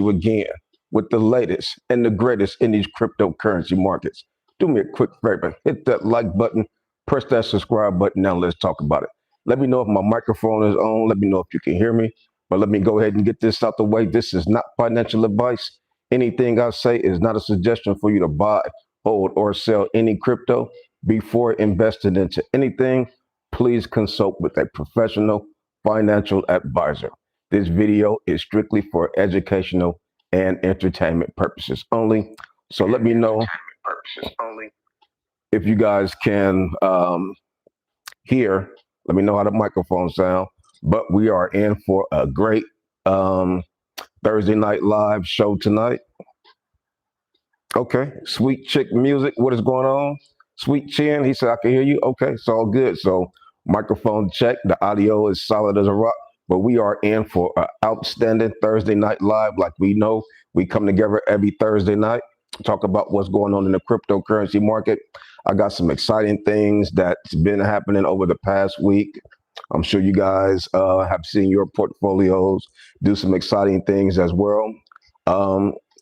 you again with the latest and the greatest in these cryptocurrency markets. Do me a quick favor, hit that like button, press that subscribe button. Now let's talk about it. Let me know if my microphone is on. Let me know if you can hear me. But let me go ahead and get this out the way. This is not financial advice. Anything I say is not a suggestion for you to buy, hold, or sell any crypto. Before investing into anything, please consult with a professional financial advisor. This video is strictly for educational and entertainment purposes only. So let me know if you guys can hear. Let me know how the microphone sound. But we are in for a great Thursday night live show tonight. Okay, Sweet Chick Music, what is going on? Sweet Chin, he said I can hear you. Okay, it's all good. So microphone check. The audio is solid as a rock. But we are in for an outstanding Thursday night live. Like we know, we come together every Thursday night, talk about what's going on in the cryptocurrency market. I got some exciting things that's been happening over the past week. I'm sure you guys have seen your portfolios do some exciting things as well.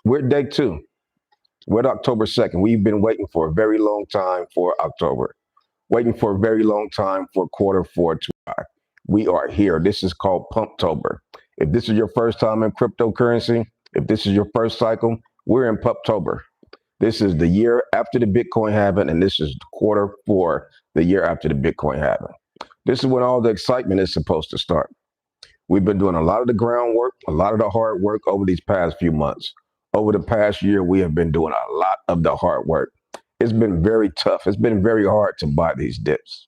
We're day two. We're at October 2nd. We've been waiting for a very long time for October, waiting for a very long time for quarter four to arrive. We are here. This is called Pumptober. If this is your first time in cryptocurrency, if this is your first cycle, we're in Pumptober. This is the year after the Bitcoin halving, and this is quarter four, the year after the Bitcoin halving. This is when all the excitement is supposed to start. We've been doing a lot of the groundwork, a lot of the hard work over these past few months. Over the past year, we have been doing a lot of the hard work. It's been very tough. It's been very hard to buy these dips.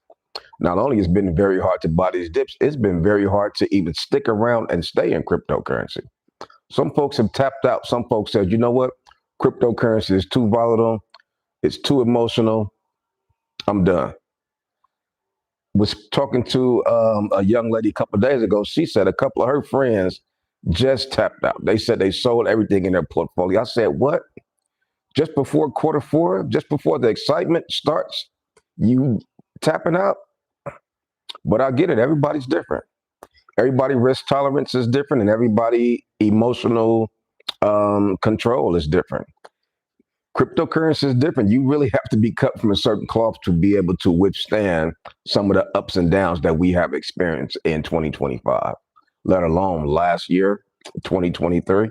Not only has it been very hard to buy these dips, it's been very hard to even stick around and stay in cryptocurrency. Some folks have tapped out. Some folks said, you know what? Cryptocurrency is too volatile. It's too emotional. I'm done. Was talking to a young lady a couple of days ago. She said a couple of her friends just tapped out. They said they sold everything in their portfolio. I said, what? Just before quarter four, just before the excitement starts, you tapping out? But I get it. Everybody's different. Everybody risk tolerance is different, and everybody emotional control is different. Cryptocurrency is different. You really have to be cut from a certain cloth to be able to withstand some of the ups and downs that we have experienced in 2025, let alone last year, 2023.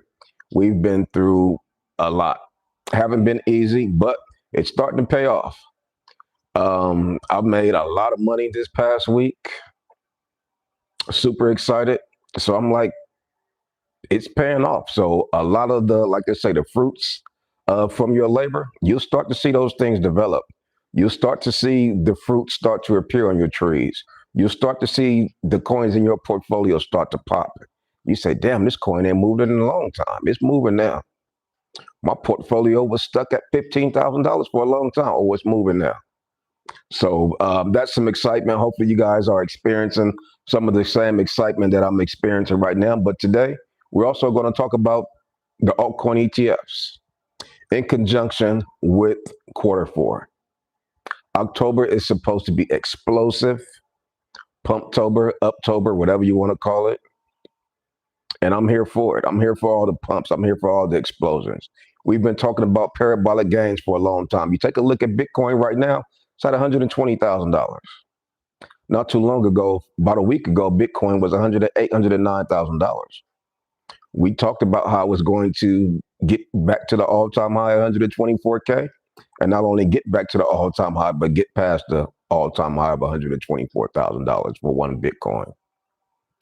We've been through a lot. Haven't been easy, but it's starting to pay off. I've made a lot of money this past week. Super excited. So I'm like, it's paying off. So a lot of the, like I say, the fruits from your labor, you'll start to see those things develop. You'll start to see the fruits start to appear on your trees. You'll start to see the coins in your portfolio start to pop. You say, damn, this coin ain't moved in a long time. It's moving now. My portfolio was stuck at $15,000 for a long time. Oh, it's moving now. So that's some excitement. Hopefully you guys are experiencing some of the same excitement that I'm experiencing right now. But today, we're also going to talk about the altcoin ETFs in conjunction with quarter four. October is supposed to be explosive. Pumptober, Uptober, whatever you want to call it. And I'm here for it. I'm here for all the pumps. I'm here for all the explosions. We've been talking about parabolic gains for a long time. You take a look at Bitcoin right now, it's at $120,000. Not too long ago, about a week ago, Bitcoin was $108,000, $109,000. We talked about how it was going to get back to the all-time high, 124K, and not only get back to the all-time high, but get past the all-time high of $124,000 for one Bitcoin.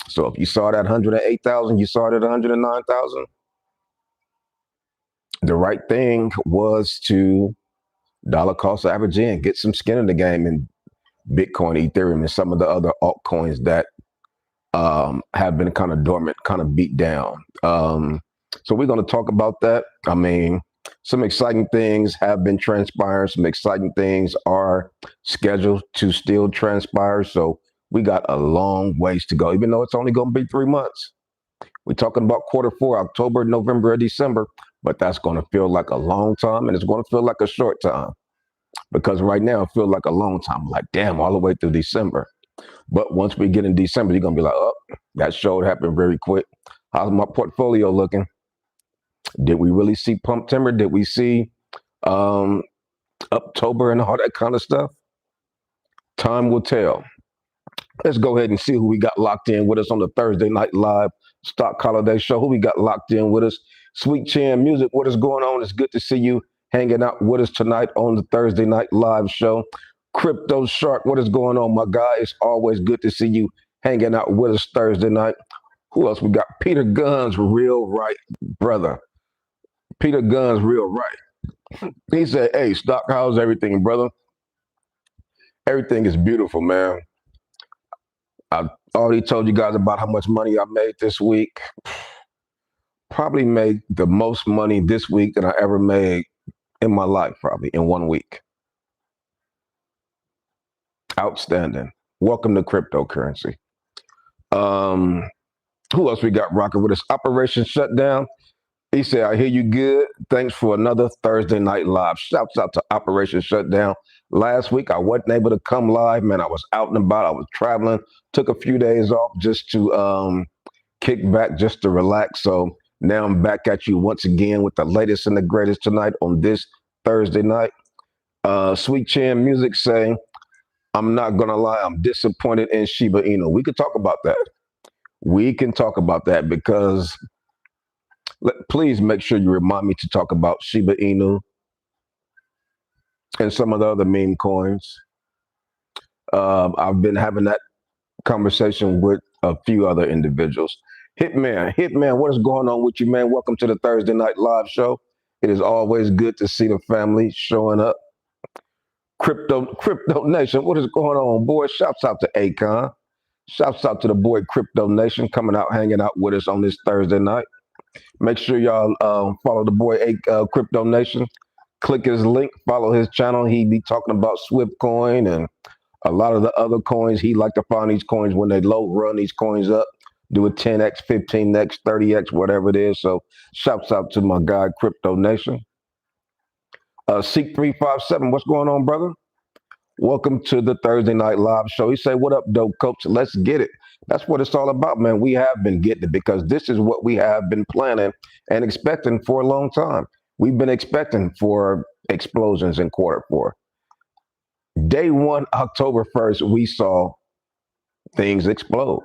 So if you saw that 108,000, you saw it at 109,000. The right thing was to dollar cost average in, get some skin in the game in Bitcoin, Ethereum, and some of the other altcoins that have been kind of dormant, kind of beat down. So we're going to talk about that. I mean, some exciting things have been transpiring. Some exciting things are scheduled to still transpire. So we got a long ways to go, even though it's only going to be 3 months. We're talking about quarter four, October, November, or December, but that's going to feel like a long time, and it's going to feel like a short time, because right now it feels like a long time, like, damn, all the way through December. But once we get in December, you're going to be like, oh, that show happened very quick. How's my portfolio looking? Did we really see pump timber? Did we see um, October and all that kind of stuff? Time will tell. Let's go ahead and see who we got locked in with us on the Thursday Night Live Stock Holiday Show. Who we got locked in with us? Sweet Chin Music, what is going on? It's good to see you hanging out with us tonight on the Thursday Night Live Show. Crypto Shark, what is going on, my guy? It's always good to see you hanging out with us Thursday night. Who else we got? Peter Guns, real right, brother. Peter Guns, real right. He said, hey, Stock, how's everything, brother? Everything is beautiful, man. I already told you guys about how much money I made this week. Probably made the most money this week than I ever made in my life, probably in 1 week. Outstanding. Welcome to cryptocurrency. Who else we got rocking with us? Operation Shutdown. He said, I hear you good. Thanks for another Thursday Night Live. Shouts out to Operation Shutdown. Last week, I wasn't able to come live, man. I was out and about. I was traveling. Took a few days off just to kick back, just to relax. So now I'm back at you once again with the latest and the greatest tonight on this Thursday night. Sweet Chin Music saying, I'm not going to lie, I'm disappointed in Shiba Inu. We could talk about that. We can talk about that because please make sure you remind me to talk about Shiba Inu and some of the other meme coins. I've been having that conversation with a few other individuals. Hitman, what is going on with you, man? Welcome to the Thursday Night Live Show. It is always good to see the family showing up. Crypto Nation, what is going on, boy? Shouts out to Akon. Shouts out to the boy Crypto Nation coming out, hanging out with us on this Thursday night. Make sure y'all follow the boy Crypto Nation. Click his link, follow his channel. He be talking about Swift Coin and a lot of the other coins. He like to find these coins when they low, run these coins up, do a 10x, 15x, 30x, whatever it is. So shouts out to my guy Crypto Nation. Seek 357, what's going on, brother? Welcome to the Thursday Night Live Show. He say, what up, dope coach? Let's get it. That's what it's all about, man. We have been getting it because this is what we have been planning and expecting for a long time. We've been expecting for explosions in Q4. Day one, October 1st, we saw things explode.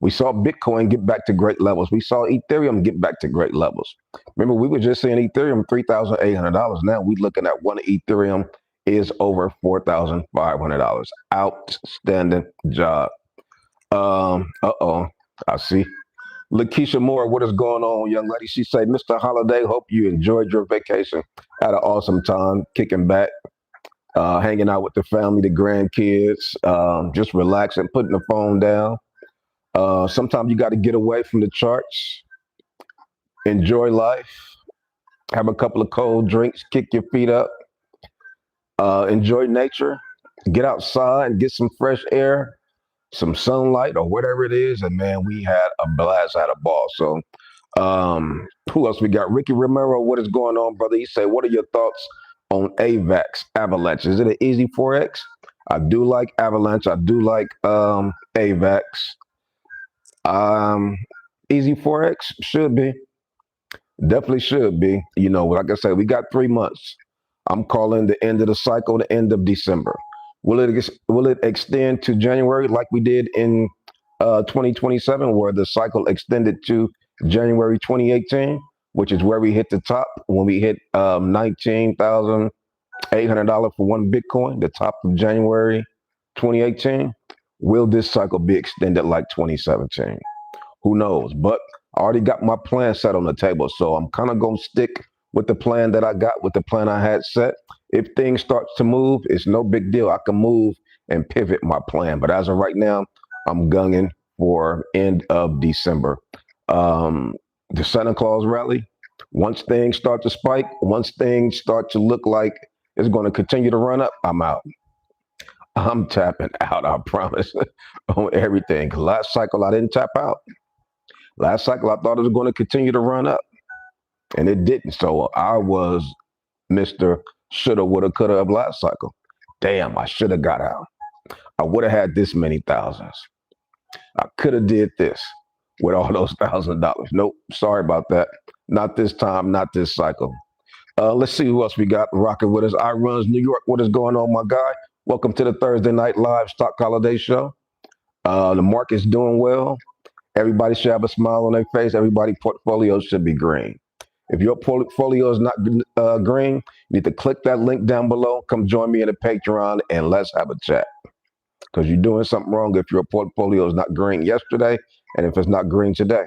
We saw Bitcoin get back to great levels. We saw Ethereum get back to great levels. Remember, we were just seeing Ethereum $3,800. Now we're looking at one Ethereum is over $4,500. Outstanding job. I see. Lakeisha Moore, what is going on, young lady? She said, Mr. Holiday, hope you enjoyed your vacation. Had an awesome time kicking back, hanging out with the family, the grandkids, just relaxing, putting the phone down. Sometimes you got to get away from the charts, enjoy life, have a couple of cold drinks, kick your feet up, enjoy nature, get outside and get some fresh air, some sunlight or whatever it is. And man, we had a blast, had a ball. So who else we got? Ricky Romero, what is going on, brother? He said, what are your thoughts on AVAX, Avalanche? Is it an easy Forex? I do like Avalanche. I do like AVAX. Easy Forex should be. Definitely should be. You know, like I said, we got 3 months. I'm calling the end of the cycle, the end of December. Will it extend to January like we did in 2027, where the cycle extended to January 2018, which is where we hit the top when we hit $19,800 for one Bitcoin, the top of January 2018? Will this cycle be extended like 2017? Who knows? But I already got my plan set on the table, so I'm kind of going to stick with the plan that I got, with the plan I had set. If things start to move, it's no big deal. I can move and pivot my plan. But as of right now, I'm gunning for end of December. The Santa Claus rally, once things start to spike, once things start to look like it's going to continue to run up, I'm out. I'm tapping out, I promise, on everything. Last cycle, I didn't tap out. Last cycle, I thought it was going to continue to run up, and it didn't. So I was Mr. Shoulda, woulda, coulda of last cycle. Damn, I should have got out. I would have had this many thousands. I could have did this. with all those $1,000. Nope, sorry about that. Not this time, not this cycle. Let's see who else we got rocking with us. I Runs New York. What is going on, my guy? Welcome to the Thursday Night Live Stock Holiday Show. The market's doing well. Everybody should have a smile on their face. Everybody's portfolio should be green. If your portfolio is not green, you need to click that link down below. Come join me in the Patreon and let's have a chat. Because you're doing something wrong if your portfolio is not green yesterday and if it's not green today.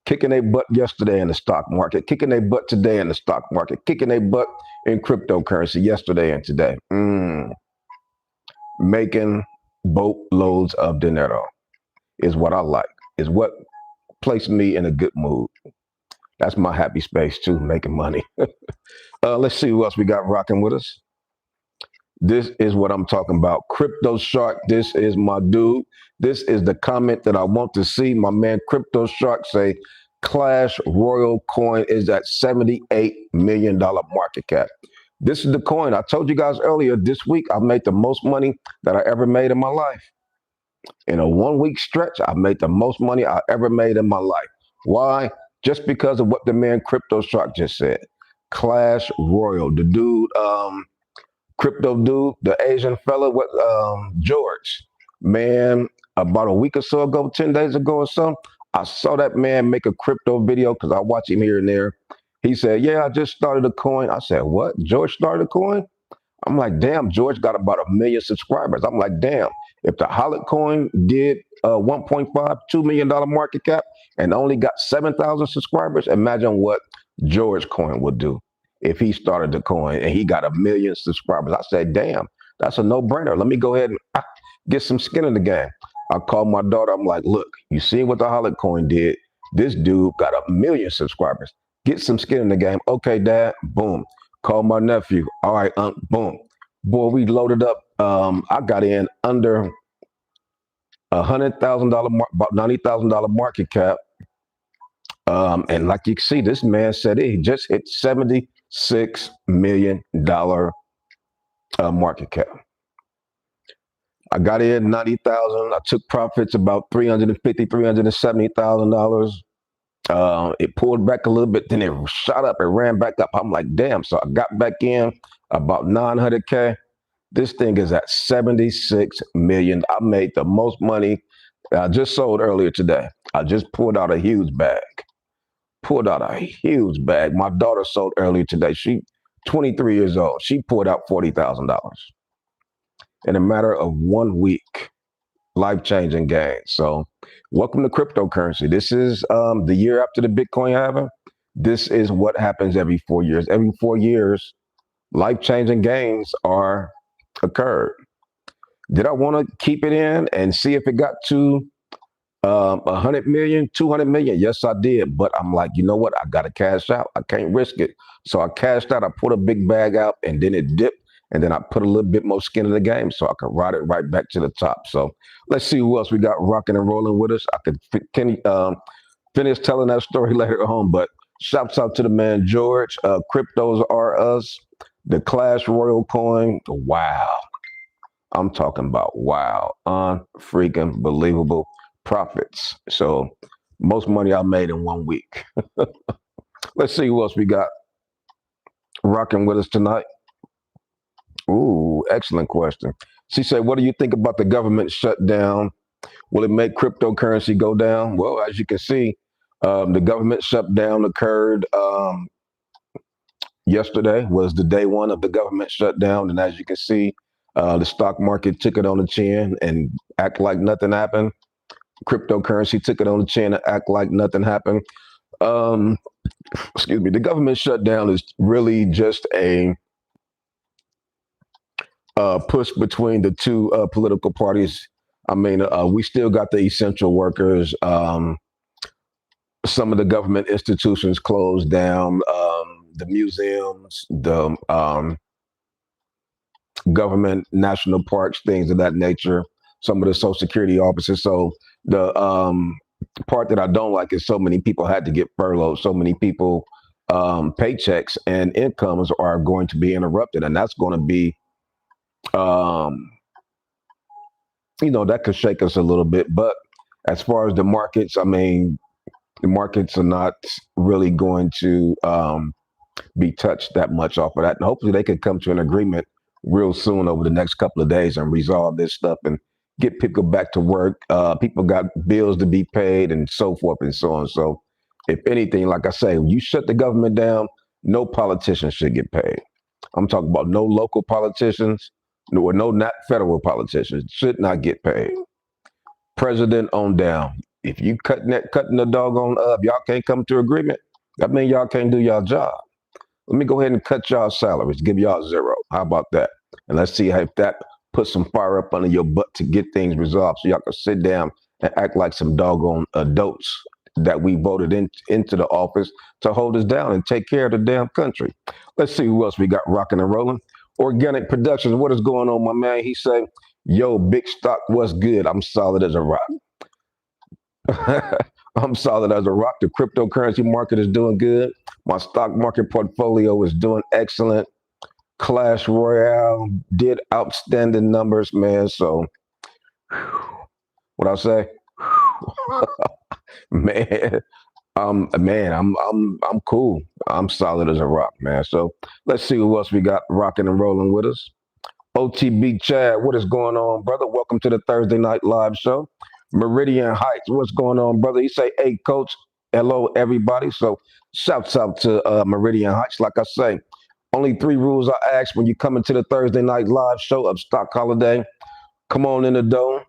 Kicking a butt yesterday in the stock market, kicking a butt today in the stock market, kicking a butt in cryptocurrency yesterday and today. Making boatloads of dinero is what I like, is what places me in a good mood. That's my happy space too, making money. Let's see who else we got rocking with us. This is what I'm talking about. Crypto Shark, this is my dude. This is the comment that I want to see. My man Crypto Shark say, Clash Royal coin is at $78 million market cap. This is the coin. I told you guys earlier this week, I made the most money that I ever made in my life. In a 1 week stretch, I made the most money I ever made in my life. Why? Just because of what the man Crypto Shark just said. Clash Royal, the dude, crypto dude, the Asian fella with George. Man, about a week or so ago, 10 days ago or so, I saw that man make a crypto video because I watch him here and there. He said, yeah, I just started a coin. I said, what? George started a coin? I'm like, damn, George got about 1 million subscribers. I'm like, damn, if the AltCoin did $1.5, $2 million market cap and only got 7,000 subscribers, imagine what George coin would do if he started the coin and he got 1 million subscribers. I said, damn, that's a no-brainer. Let me go ahead and get some skin in the game. I called my daughter. I'm like, look, you see what the AltCoin did? This dude got 1 million subscribers. Get some skin in the game. Okay, Dad. Boom. Call my nephew. All right, boom. Boy, we loaded up. I got in under $100,000, about $90,000 market cap. And like you can see, this man said he just hit $76 million market cap. I got in 90,000. I took profits about $370,000. It pulled back a little bit, then it shot up, it ran back up. I'm like, damn. So I got back in about 900K. This thing is at 76 million. I made the most money. I just sold earlier today. I just pulled out a huge bag. My daughter sold earlier today. She 23 years old. She pulled out $40,000 in a matter of 1 week. Life-changing gain. So welcome to cryptocurrency. This is the year after the Bitcoin halving. This is what happens every 4 years. Every 4 years, life-changing gains are occurred. Did I want to keep it in and see if it got to 100 million, 200 million? Yes, I did. But I'm like, you know what? I got to cash out. I can't risk it. So I cashed out. I put a big bag out and then it dipped. And then I put a little bit more skin in the game so I could ride it right back to the top. So let's see who else we got rocking and rolling with us. I could finish telling that story later on, but shouts out to the man George. Cryptos are us. The Clash Royal coin. Wow. I'm talking about wow. Unfreaking believable profits. So most money I made in 1 week. Let's see who else we got rocking with us tonight. Ooh, excellent question. She said, what do you think about the government shutdown? Will it make cryptocurrency go down? Well, as you can see, the government shutdown occurred yesterday, was the day one of the government shutdown. And as you can see, the stock market took it on the chin and act like nothing happened. Cryptocurrency took it on the chin and act like nothing happened. Excuse me. The government shutdown is really just a push between the two political parties. I mean, we still got the essential workers. Some of the government institutions closed down, the museums, the government national parks, things of that nature, some of the Social Security offices. So the part that I don't like is so many people had to get furloughed. So many people, paychecks and incomes are going to be interrupted. And that's going to be, that could shake us a little bit. But As far as the markets, I mean, the markets are not really going to be touched that much off of that. And hopefully they can come to an agreement real soon over the next couple of days and resolve this stuff and get people back to work. People got bills to be paid and so forth and so on. So if anything, like I say, you shut the government down, no politician should get paid. I'm talking about no local politicians, no not federal politicians should not get paid. President on down. If you cutting the doggone up, y'all can't come to agreement. That means y'all can't do y'all job. Let me go ahead and cut y'all salaries, give y'all zero. How about that? And let's see if that puts some fire up under your butt to get things resolved so y'all can sit down and act like some doggone adults that we voted into the office to hold us down and take care of the damn country. Let's see who else we got rocking and rolling. Organic Productions, what is going on, my man? He say, yo, big stock, what's good? I'm solid as a rock. I'm solid as a rock. The cryptocurrency market is doing good. My stock market portfolio is doing excellent. Clash Royale did outstanding numbers, man. So, what I say, man, I'm cool. I'm solid as a rock, man. So let's see who else we got rocking and rolling with us. OTB Chad, what is going on, brother? Welcome to the Thursday Night Live show. Meridian Heights, what's going on, brother? He say, hey, coach, hello, everybody. So shouts out to Meridian Heights. Like I say, only 3 rules I ask when you come into the Thursday Night Live show of Stock Holiday. Come on in the door.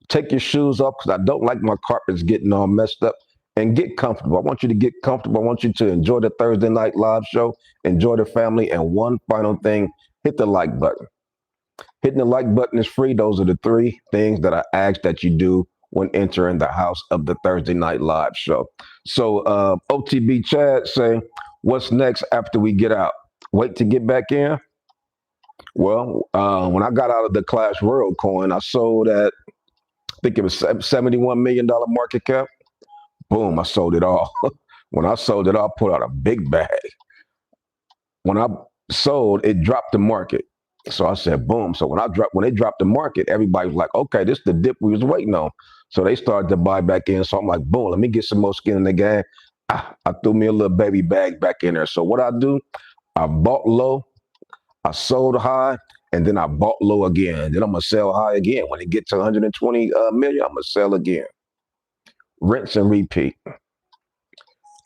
Take your shoes off because I don't like my carpets getting all messed up. And get comfortable. I want you to get comfortable. I want you to enjoy the Thursday Night Live show. Enjoy the family. And one final thing, hit the like button. Hitting the like button is free. Those are the 3 things that I ask that you do when entering the house of the Thursday Night Live show. So OTB Chad say, what's next after we get out? Wait to get back in? Well, when I got out of the Clash World coin, I sold at, I think it was $71 million market cap. Boom, I sold it all. When I sold it, I put out a big bag. When I sold, it dropped the market. So I said, boom. So when they dropped the market, everybody was like, okay, this is the dip we was waiting on. So they started to buy back in. So I'm like, boom, let me get some more skin in the game. I threw me a little baby bag back in there. So what I do, I bought low, I sold high, and then I bought low again. Then I'm gonna sell high again. When it gets to 120 million, I'm gonna sell again. Rinse and repeat.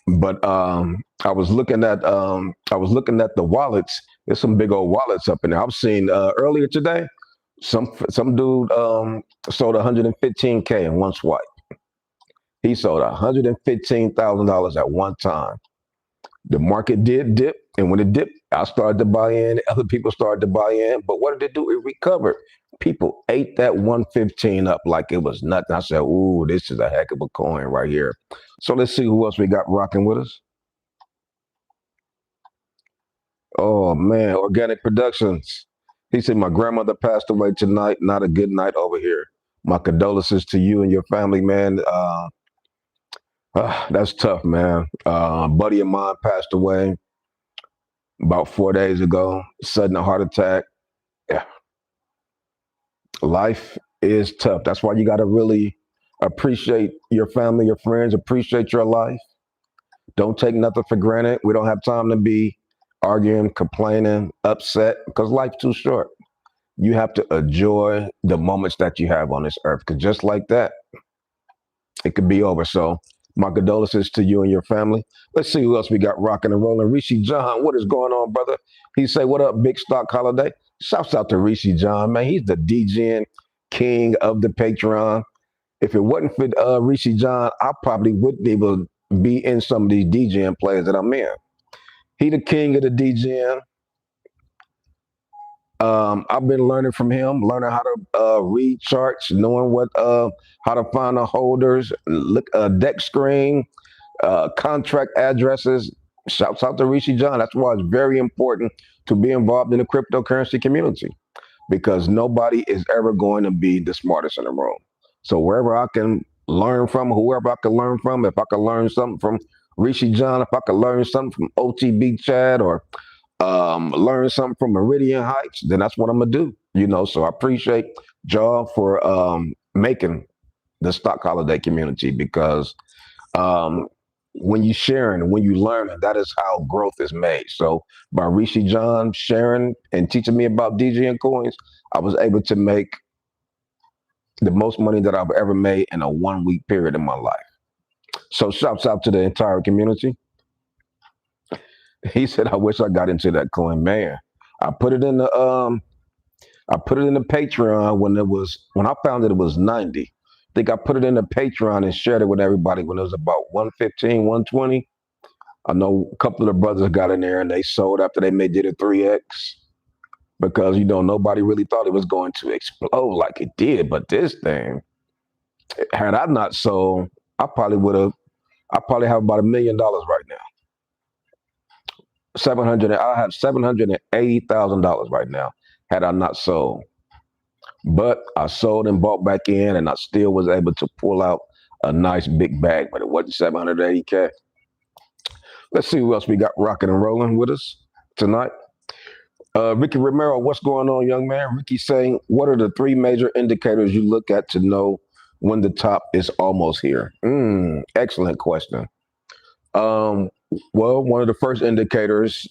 But I was looking at the wallets. There's some big old wallets up in there. I've seen earlier today, some dude sold 115K in one swipe. He sold $115,000 at one time. The market did dip, and when it dipped, I started to buy in. Other people started to buy in. But what did it do? It recovered. People ate that 115 up like it was nothing. I said, ooh, this is a heck of a coin right here. So let's see who else we got rocking with us. Oh, man, Organic Productions. He said, my grandmother passed away tonight. Not a good night over here. My condolences to you and your family, man. That's tough, man. A buddy of mine passed away about 4 days ago, sudden heart attack. Yeah. Life is tough. That's why you got to really appreciate your family, your friends, appreciate your life. Don't take nothing for granted. We don't have time to be arguing, complaining, upset because life's too short. You have to enjoy the moments that you have on this earth because just like that, it could be over. So my condolences to you and your family. Let's see who else we got rocking and rolling. Rishi John, what is going on, brother? He say, what up, Big Stock Holiday? Shouts out to Rishi John, man. He's the DGN king of the Patreon. If it wasn't for Rishi John, I probably wouldn't even be in some of these DGN players that I'm in. He the king of the DGN. I've been learning from him, learning how to read charts, knowing what how to find the holders, look deck screen, contract addresses. Shouts out to Rishi John. That's why it's very important to be involved in the cryptocurrency community because nobody is ever going to be the smartest in the room. So wherever I can learn from, whoever I can learn from, if I can learn something from Rishi John, if I can learn something from OTB Chad or learn something from Meridian Heights, then that's what I'm gonna do. So I appreciate y'all for making the stock holiday community, because when you sharing, when you learning, that is how growth is made. So by Rishi John sharing and teaching me about DGN coins, I was able to make the most money that I've ever made in a 1 week period in my life. So shouts out to the entire community. He said, I wish I got into that coin, man. I put it in the I put it in the Patreon when I found it was 90. I think I put it in the Patreon and shared it with everybody when it was about 115, 120. I know a couple of the brothers got in there and they sold after they did a 3x, because nobody really thought it was going to explode like it did. But this thing, had I not sold, I probably have about $1 million right now. I have $780,000 right now had I not sold. But I sold and bought back in, and I still was able to pull out a nice big bag, but it wasn't 780K. Let's see who else we got rocking and rolling with us tonight. Ricky Romero, what's going on, young man? Ricky saying, what are the 3 major indicators you look at to know when the top is almost here? Excellent question. Well, one of the first indicators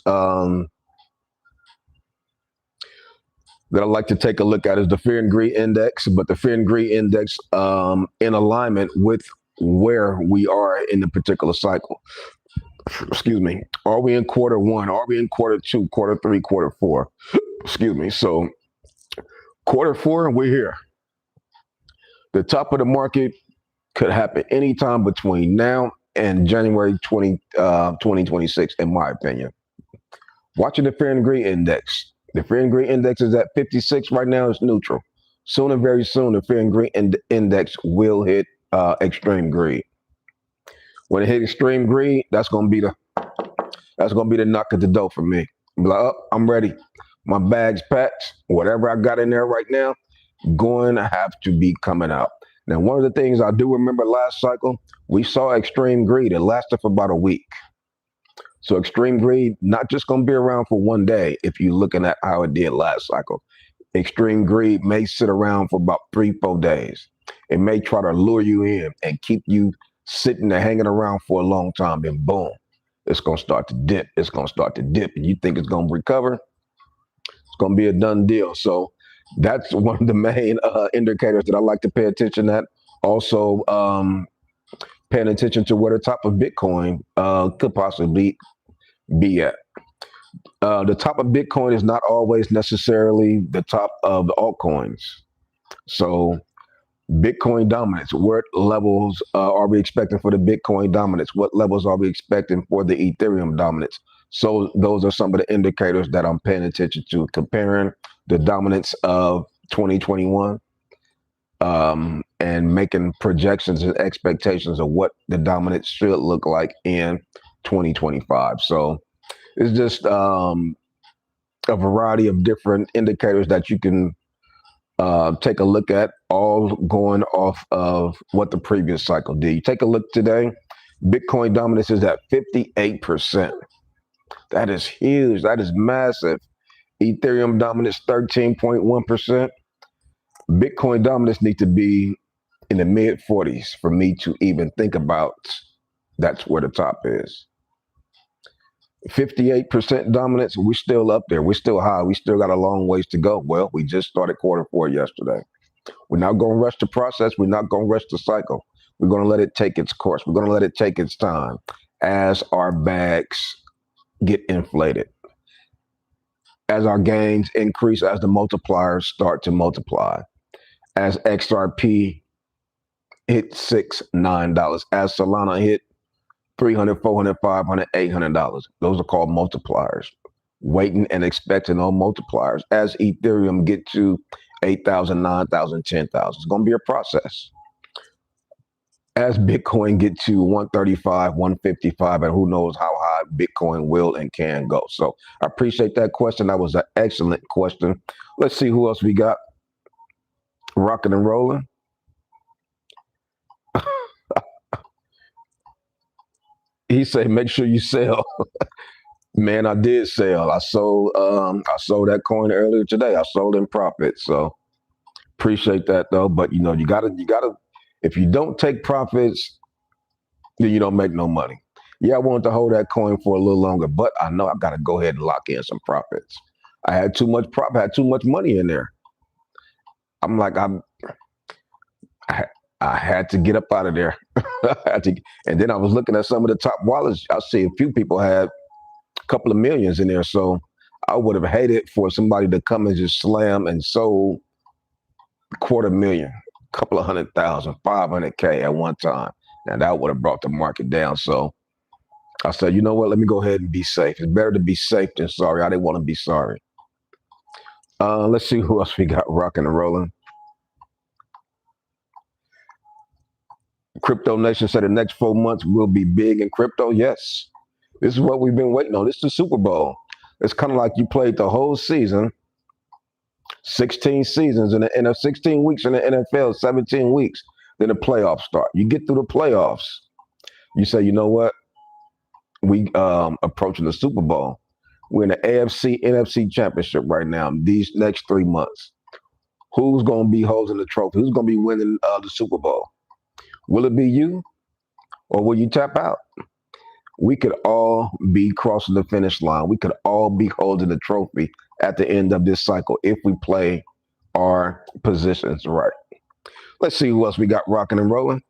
that I like to take a look at is the Fear and Greed Index, but the Fear and Greed Index in alignment with where we are in the particular cycle. Excuse me. Are we in quarter 1? Are we in quarter 2, quarter 3, quarter 4? Excuse me. So quarter 4, we're here. The top of the market could happen anytime between now and January 2026, in my opinion. Watching the Fear and Greed Index. The Fear and Greed Index is at 56 right now. It's neutral. Soon and very soon, the Fear and Greed Index will hit extreme greed. When it hit extreme greed, that's gonna be the knock at the door for me. I'm like, oh, I'm ready. My bag's packed. Whatever I got in there right now, going to have to be coming out. Now, one of the things I do remember last cycle, we saw extreme greed. It lasted for about a week. So extreme greed, not just going to be around for one day. If you're looking at how it did last cycle, extreme greed may sit around for about 3-4 days. It may try to lure you in and keep you sitting there hanging around for a long time. And boom, it's going to start to dip. It's going to start to dip. And you think it's going to recover. It's going to be a done deal. So that's one of the main indicators that I like to pay attention at. Also, paying attention to where the top of Bitcoin could possibly be at. The top of Bitcoin is not always necessarily the top of the altcoins. So Bitcoin dominance, what levels are we expecting for the Bitcoin dominance? What levels are we expecting for the Ethereum dominance? So those are some of the indicators that I'm paying attention to, comparing the dominance of 2021 and making projections and expectations of what the dominance should look like in 2025. So it's just a variety of different indicators that you can take a look at, all going off of what the previous cycle did. You take a look today, Bitcoin dominance is at 58%. That is huge. That is massive. Ethereum dominance 13.1%. Bitcoin dominance needs to be in the mid 40s for me to even think about that's where the top is. 58% dominance, we're still up there. We're still high. We still got a long ways to go. Well, we just started quarter 4 yesterday. We're not going to rush the process. We're not going to rush the cycle. We're going to let it take its course. We're going to let it take its time as our bags get inflated, as our gains increase, as the multipliers start to multiply, as XRP hit $6, $9, as Solana hit $300, $400, $500, $800. Those are called multipliers. Waiting and expecting on multipliers. As Ethereum get to 8,000, 9,000, 10,000, it's going to be a process. As Bitcoin get to 135, 155, and who knows how high Bitcoin will and can go. So I appreciate that question. That was an excellent question. Let's see who else we got rocking and rolling. He said, make sure you sell. Man, I did sell. I sold that coin earlier today. I sold in profit. So appreciate that though. But you gotta If you don't take profits, then you don't make no money. Yeah, I wanted to hold that coin for a little longer, but I know I've got to go ahead and lock in some profits. I had too much had too much money in there. I'm like, I, I had to get up out of there. And then I was looking at some of the top wallets. I see a few people had a couple of millions in there. So I would have hated for somebody to come and just slam and sold $250,000, a couple of 100,000, 500K at one time. Now that would have brought the market down. So I said, you know what? Let me go ahead and be safe. It's better to be safe than sorry. I didn't want to be sorry. Let's see who else we got rocking and rolling. Crypto Nation said the next 4 months will be big in crypto. Yes, this is what we've been waiting on. This is the Super Bowl. It's kind of like you played the whole season, 16 seasons in 16 weeks in the NFL, 17 weeks. Then the playoffs start. You get through the playoffs. You say, you know what? We approaching the Super Bowl. We're in the AFC, NFC championship right now. These next 3 months, who's going to be holding the trophy? Who's going to be winning the Super Bowl? Will it be you, or will you tap out? We could all be crossing the finish line. We could all be holding the trophy at the end of this cycle if we play our positions right. Let's see who else we got rocking and rolling.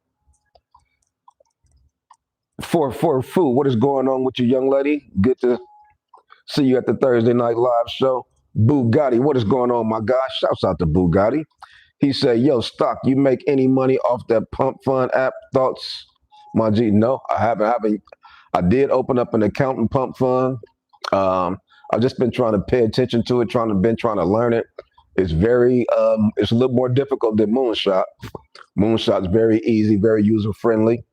For food, what is going on with you, young lady? Good to see you at the Thursday Night Live show. Bugatti, what is going on, my guy? Shouts out to Bugatti. He said, yo, Stock, you make any money off that Pump Fund app? Thoughts, my G? No, I haven't. I did open up an account in Pump Fund. I've just been trying to pay attention to it, trying to learn it. It's it's a little more difficult than Moonshot. Moonshot's very easy, very user-friendly.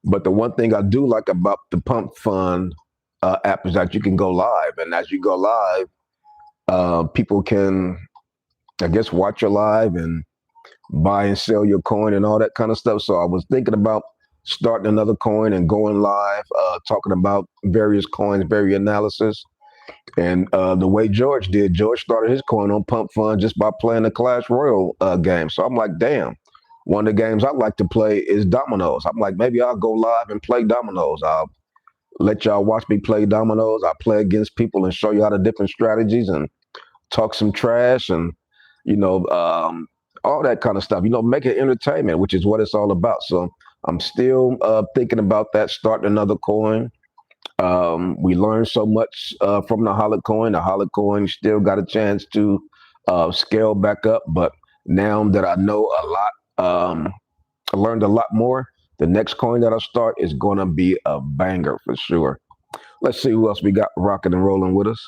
But the one thing I do like about the Pump Fund app is that you can go live. And as you go live, people can, I guess, watch your live and buy and sell your coin and all that kind of stuff. So I was thinking about starting another coin and going live, talking about various coins, various analysis. And the way George did, George started his coin on Pump Fund just by playing the Clash Royale game. So I'm like, damn, one of the games I like to play is dominoes. I'm like, maybe I'll go live and play dominoes. I'll let y'all watch me play dominoes. I play against people and show you how the different strategies and talk some trash and, all that kind of stuff, make it entertainment, which is what it's all about. So I'm still thinking about that, starting another coin. We learned so much from the AltCoin. The AltCoin still got a chance to scale back up. But now that I know a lot, I learned a lot more, the next coin that I start is going to be a banger for sure. Let's see who else we got rocking and rolling with us.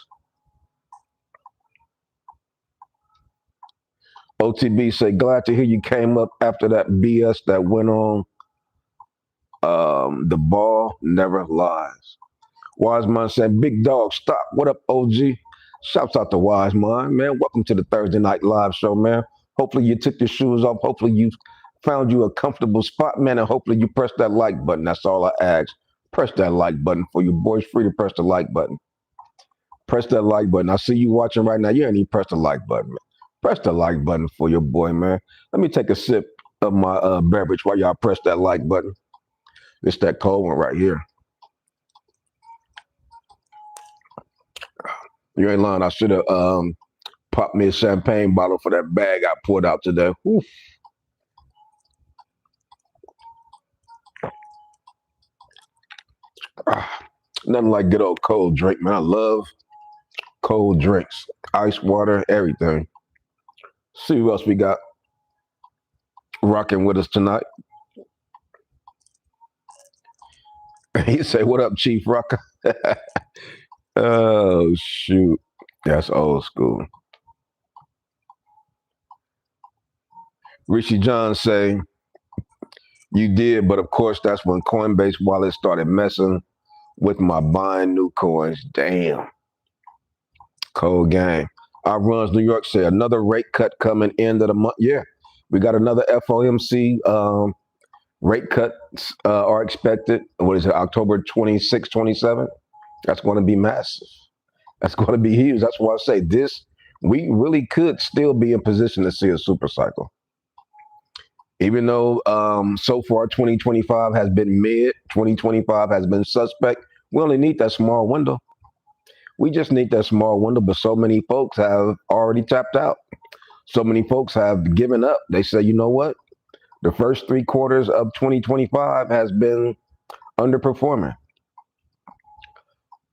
OTB say, glad to hear you came up after that BS that went on. The ball never lies. Wiseman said, big dog, stop. What up, OG? Shouts out to Wiseman, man. Welcome to the Thursday Night Live show, man. Hopefully you took your shoes off. Hopefully you found you a comfortable spot, man, and hopefully you press that like button. That's all I ask. Press that like button for you boys. Free to press the like button. Press that like button. I see you watching right now. You ain't even press the like button, man. Press the like button for your boy, man. Let me take a sip of my beverage while y'all press that like button. It's that cold one right here. You ain't lying. I should have popped me a champagne bottle for that bag I poured out today. Whew. Nothing like good old cold drink, man. I love cold drinks, ice water, everything. See who else we got rocking with us tonight. He say, what up, Chief Rocker? Oh, shoot. That's old school. Richie John say, you did, but of course, that's when Coinbase wallet started messing with my buying new coins. Damn. Cold game. Our Runs New York say, another rate cut coming end of the month. Yeah, we got another FOMC rate cuts are expected. What is it, October 26, 27? That's going to be massive. That's going to be huge. That's why I say we really could still be in position to see a super cycle. Even though so far 2025 has been mid, 2025 has been suspect, we only need that small window. We just need that small window, but so many folks have already tapped out. So many folks have given up. They say, you know what? The first 3 quarters of 2025 has been underperforming.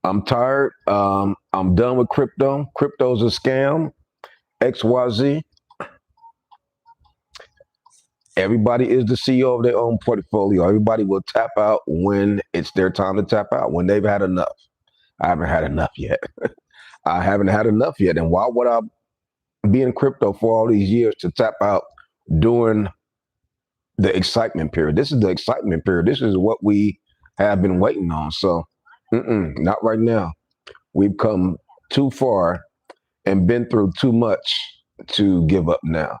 I'm tired. I'm done with crypto. Crypto's a scam. XYZ. Everybody is the CEO of their own portfolio. Everybody will tap out when it's their time to tap out, when they've had enough. I haven't had enough yet. I haven't had enough yet. And why would I be in crypto for all these years to tap out during the excitement period? This is the excitement period. This is what we have been waiting on. So, not right now. We've come too far and been through too much to give up now.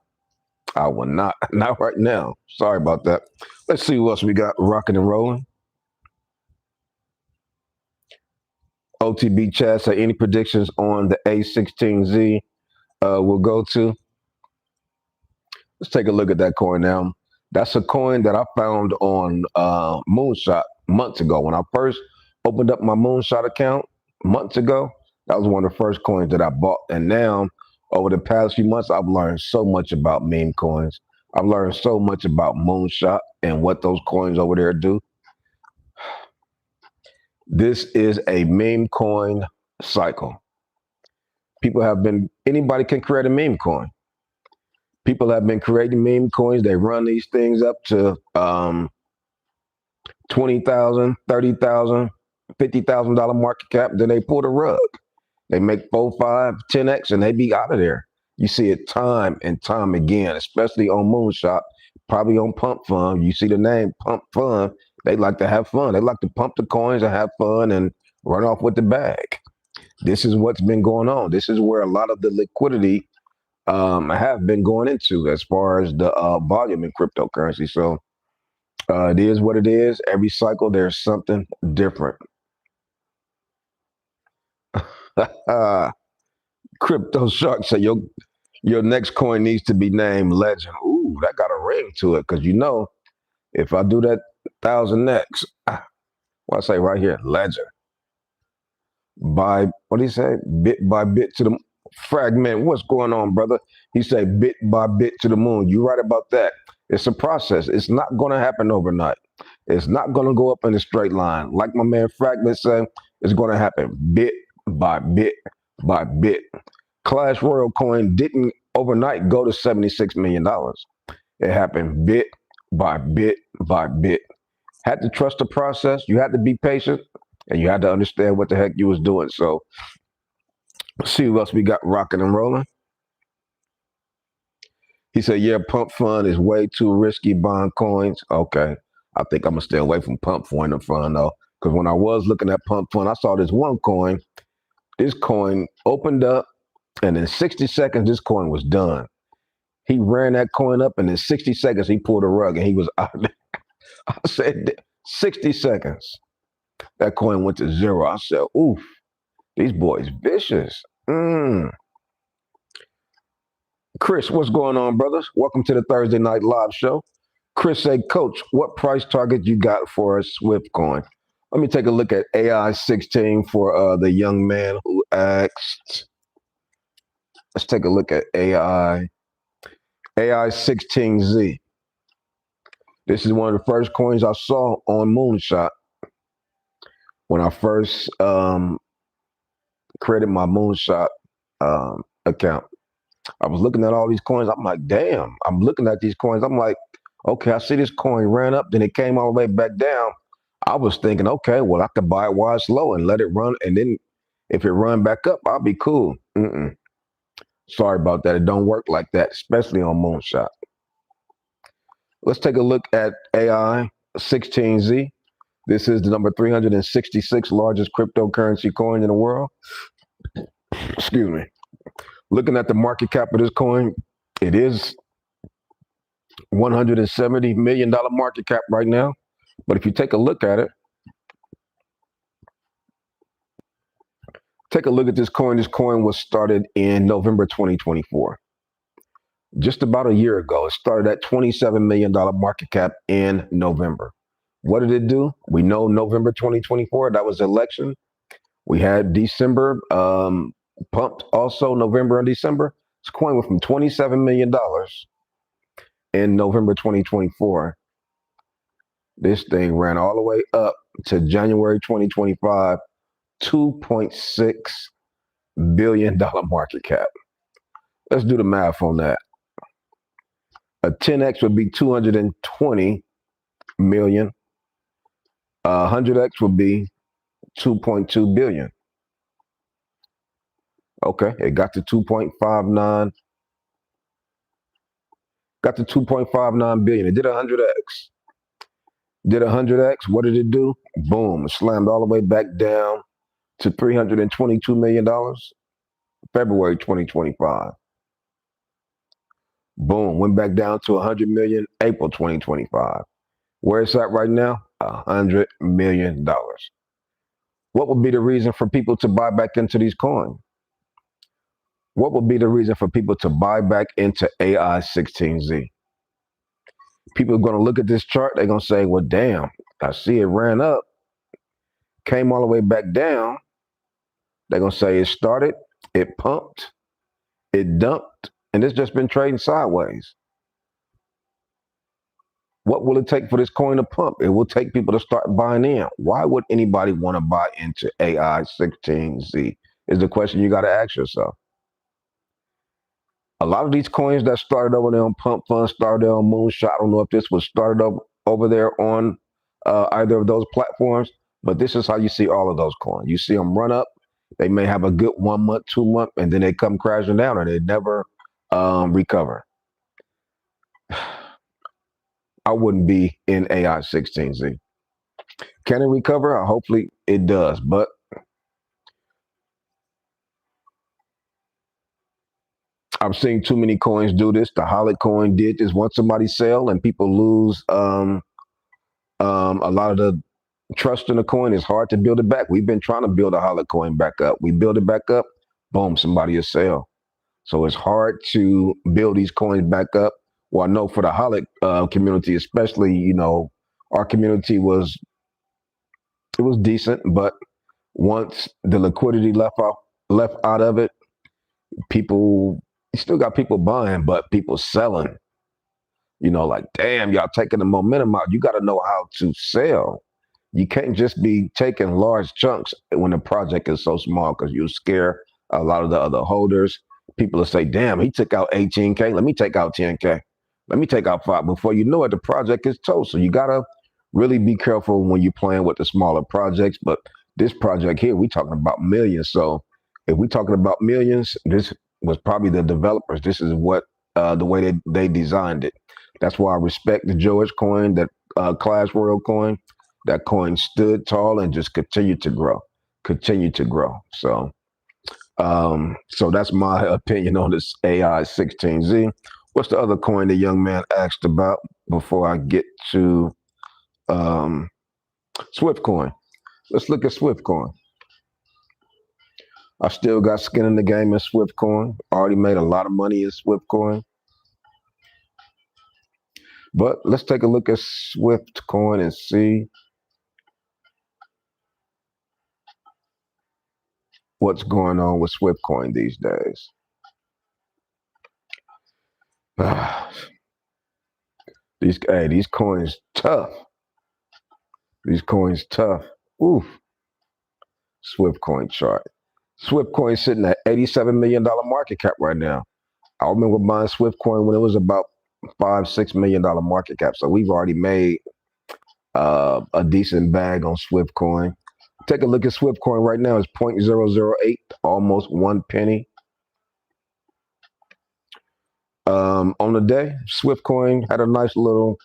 I will not right now. Sorry about that. Let's see what else we got rocking and rolling. OTB chat say any predictions on the A16Z we'll go to. Let's take a look at that coin now. That's a coin that I found on Moonshot months ago. When I first opened up my Moonshot account months ago, that was one of the first coins that I bought. And now, over the past few months, I've learned so much about meme coins. I've learned so much about Moonshot and what those coins over there do. This is a meme coin cycle. Anybody can create a meme coin. People have been creating meme coins. They run these things up to 20,000, 30,000, $50,000 market cap. Then they pull the rug. They make 4, 5, 10x, and they be out of there. You see it time and time again, especially on Moonshot, probably on Pump Fund. You see the name Pump Fund. They like to have fun. They like to pump the coins and have fun and run off with the bag. This is what's been going on. This is where a lot of the liquidity have been going into as far as the volume in cryptocurrency. So it is what it is. Every cycle, there's something different. Crypto Shark say your next coin needs to be named Legend. Ooh, that got a ring to it because if I do that 1000x, what I say right here, Legend. What do you say? Bit by bit to the fragment. What's going on, brother? He said bit by bit to the moon. You're right about that. It's a process. It's not going to happen overnight. It's not going to go up in a straight line. Like my man Fragment said, it's going to happen bit by bit by bit. Clash Royale coin didn't overnight go to $76 million. It happened bit by bit by bit. Had to trust the process. You had to be patient, and you had to understand what the heck you was doing. So, let's see what else we got rocking and rolling. He said, yeah, Pump Fund is way too risky buying coins. Okay. I think I'm going to stay away from Pump Fund though. Because when I was looking at Pump Fund, I saw this one coin. This coin opened up, and in 60 seconds, this coin was done. He ran that coin up, and in 60 seconds, he pulled a rug, and he was out there. I said, 60 seconds. That coin went to zero. I said, oof, these boys vicious. Chris, what's going on, brothers? Welcome to the Thursday Night Live show. Chris said, Coach, what price target you got for a Swift coin? Let me take a look at AI16 for the young man who asked. Let's take a look at AI16Z. This is one of the first coins I saw on Moonshot when I first created my Moonshot account. I was looking at all these coins. I'm like, damn. I'm looking at these coins. I'm like, okay, I see this coin ran up, then it came all the way back down. I was thinking, okay, well, I could buy it while it's low and let it run. And then if it run back up, I'll be cool. Sorry about that. It don't work like that, especially on Moonshot. Let's take a look at AI16Z. This is the number 366 largest cryptocurrency coin in the world. Excuse me. Looking at the market cap of this coin, it is $170 million market cap right now. But if you take a look at it, take a look at this coin. This coin was started in November 2024. just about a year ago. It started at $27 million market cap in November. What did it do? We know November 2024, that was election. We had December pumped also, November and December. This coin went from $27 million in November 2024. This thing ran all the way up to January 2025, $2.6 billion market cap. Let's do the math on that. A 10x would be 220 million. 100x would be 2.2 billion. Okay, it got to 2.59. Got to 2.59 billion. It did 100x. Did 100x. What did it do? Boom! It slammed all the way back down to $322 million. February 2025. Boom! Went back down to 100 million. April 2025. Where it's at right now? $100 million. What would be the reason for people to buy back into these coins? What would be the reason for people to buy back into AI16Z? People are going to look at this chart. They're going to say, well, damn, I see it ran up, came all the way back down. They're going to say it started, it pumped, it dumped, and it's just been trading sideways. What will it take for this coin to pump? It will take people to start buying in. Why would anybody want to buy into AI16Z is the question you got to ask yourself. A lot of these coins that started over there on Pump Fund, started there on Moonshot. I don't know if this was started over there on either of those platforms, but this is how you see all of those coins. You see them run up. They may have a good 1 month, 2 month, and then they come crashing down and they never recover. I wouldn't be in AI16Z. Can it recover? Hopefully it does, but I've seen too many coins do this. The AltCoin did this. Once somebody sell and people lose a lot of the trust in the coin, it's hard to build it back. We've been trying to build a AltCoin back up. We build it back up, boom, somebody will sell. So it's hard to build these coins back up. Well, I know for the community, especially, you know, our community was decent, but once the liquidity left out of it, people, you still got people buying, but people selling. You know, like, damn, y'all taking the momentum out. You got to know how to sell. You can't just be taking large chunks when the project is so small because you scare a lot of the other holders. People will say, damn, he took out 18K. Let me take out 10K. Let me take out 5. Before you know it, the project is toast. So you got to really be careful when you're playing with the smaller projects. But this project here, we're talking about millions. So if we're talking about millions, this was probably the developers. This is what the way they designed it. That's why I respect the George coin, that Clash Royale coin. That coin stood tall and just continued to grow, So, so that's my opinion on this AI16Z. What's the other coin the young man asked about before I get to Swift coin? Let's look at Swift coin. I still got skin in the game in Swift coin. Already made a lot of money in Swift coin. But let's take a look at Swift coin and see what's going on with Swift coin these days. These coins tough. These coins tough. Oof. Swift coin chart. Swift coin sitting at $87 million market cap right now. I remember buying Swift coin when it was about $5-6 million market cap. So we've already made a decent bag on Swift coin. Take a look at Swift coin right now. It's 0.008, almost 1 penny. On the day, Swift coin had a nice little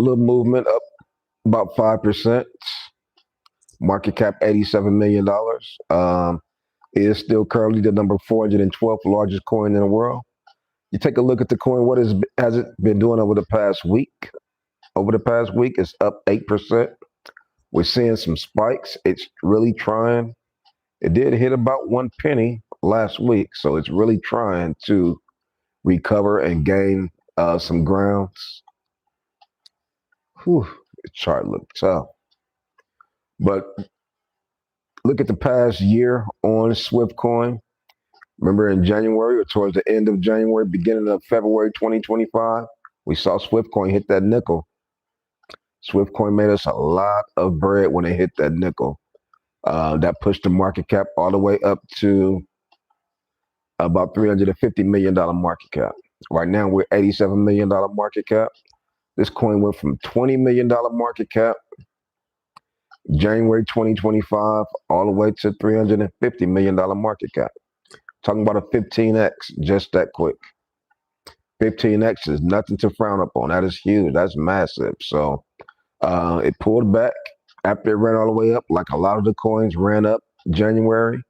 movement up about 5%. Market cap $87 million. It is still currently the number 412th largest coin in the world. You take a look at the coin. What has it been doing over the past week? Over the past week, it's up 8%. We're seeing some spikes. It's really trying. It did hit about 1 penny last week, so it's really trying to recover and gain some grounds. Whew, the chart looked tough. But look at the past year on Swift Coin. Remember in January or towards the end of January, beginning of February 2025, we saw Swift Coin hit that nickel. Swift Coin made us a lot of bread when it hit that nickel. That pushed the market cap all the way up to about $350 million market cap. Right now, we're $87 million market cap. This coin went from $20 million market cap January 2025 all the way to $350 million market cap. Talking about a 15x just that quick. 15x is nothing to frown upon. That is huge. That's massive. So it pulled back after it ran all the way up, like a lot of the coins ran up January.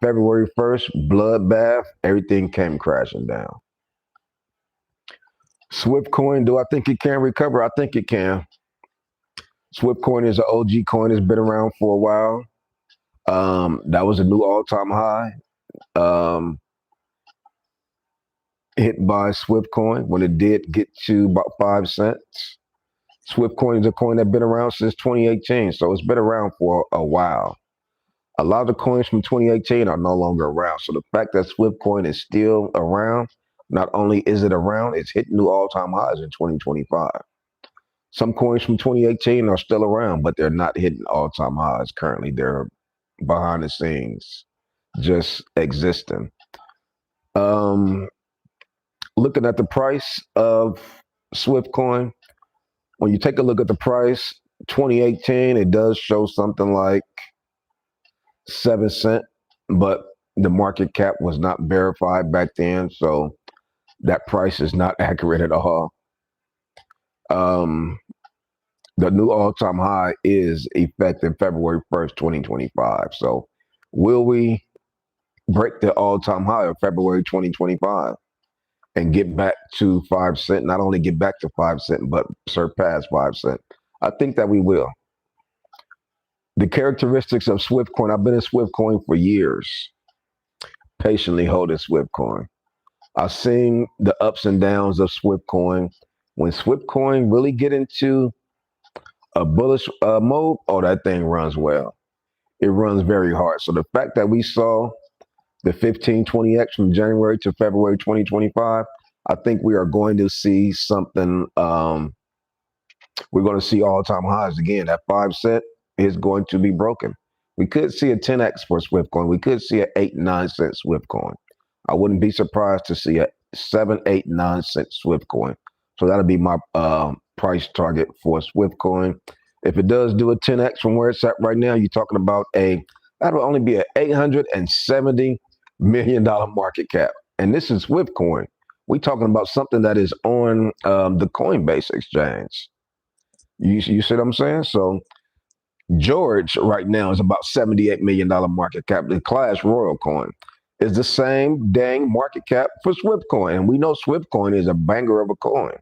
February 1st, bloodbath, everything came crashing down. Swift Coin, do I think it can recover? I think it can. Swift Coin is an OG coin. It's been around for a while. That was a new all-time high hit by Swift Coin when it did get to about 5 cents. Swift Coin is a coin that's been around since 2018, so it's been around for a while. A lot of the coins from 2018 are no longer around. So the fact that Swift Coin is still around, not only is it around, it's hitting new all-time highs in 2025. Some coins from 2018 are still around, but they're not hitting all-time highs currently. They're behind the scenes, just existing. Looking at the price of Swift Coin, when you take a look at the price, 2018, it does show something like 7 cents, but the market cap was not verified back then, so that price is not accurate at all. The new all-time high is effective February 1st, 2025. So will we break the all-time high of February 2025 and get back to 5 cents? Not only get back to 5 cents, but surpass 5 cents. I think that we will. The characteristics of Swift Coin, I've been in Swift Coin for years, patiently holding Swift Coin. I've seen the ups and downs of Swift Coin. When Swift Coin really get into a bullish mode, oh, that thing runs well. It runs very hard. So the fact that we saw the 1520x from January to February 2025, I think we are going to see something. We're going to see all-time highs again. That 5 cent is going to be broken. We could see a 10x for Swift Coin. We could see an 8-9 cent Swift Coin. I wouldn't be surprised to see a 7, 8, 9 cent Swift Coin. So that'll be my price target for Swift Coin. If it does do a 10x from where it's at right now, you're talking about that'll only be an $870 million market cap. And this is Swift Coin. We're talking about something that is on the Coinbase exchange. You see what I'm saying? So George right now is about $78 million market cap. The Clash Royal coin is the same dang market cap for Swift Coin. And we know Swift Coin is a banger of a coin.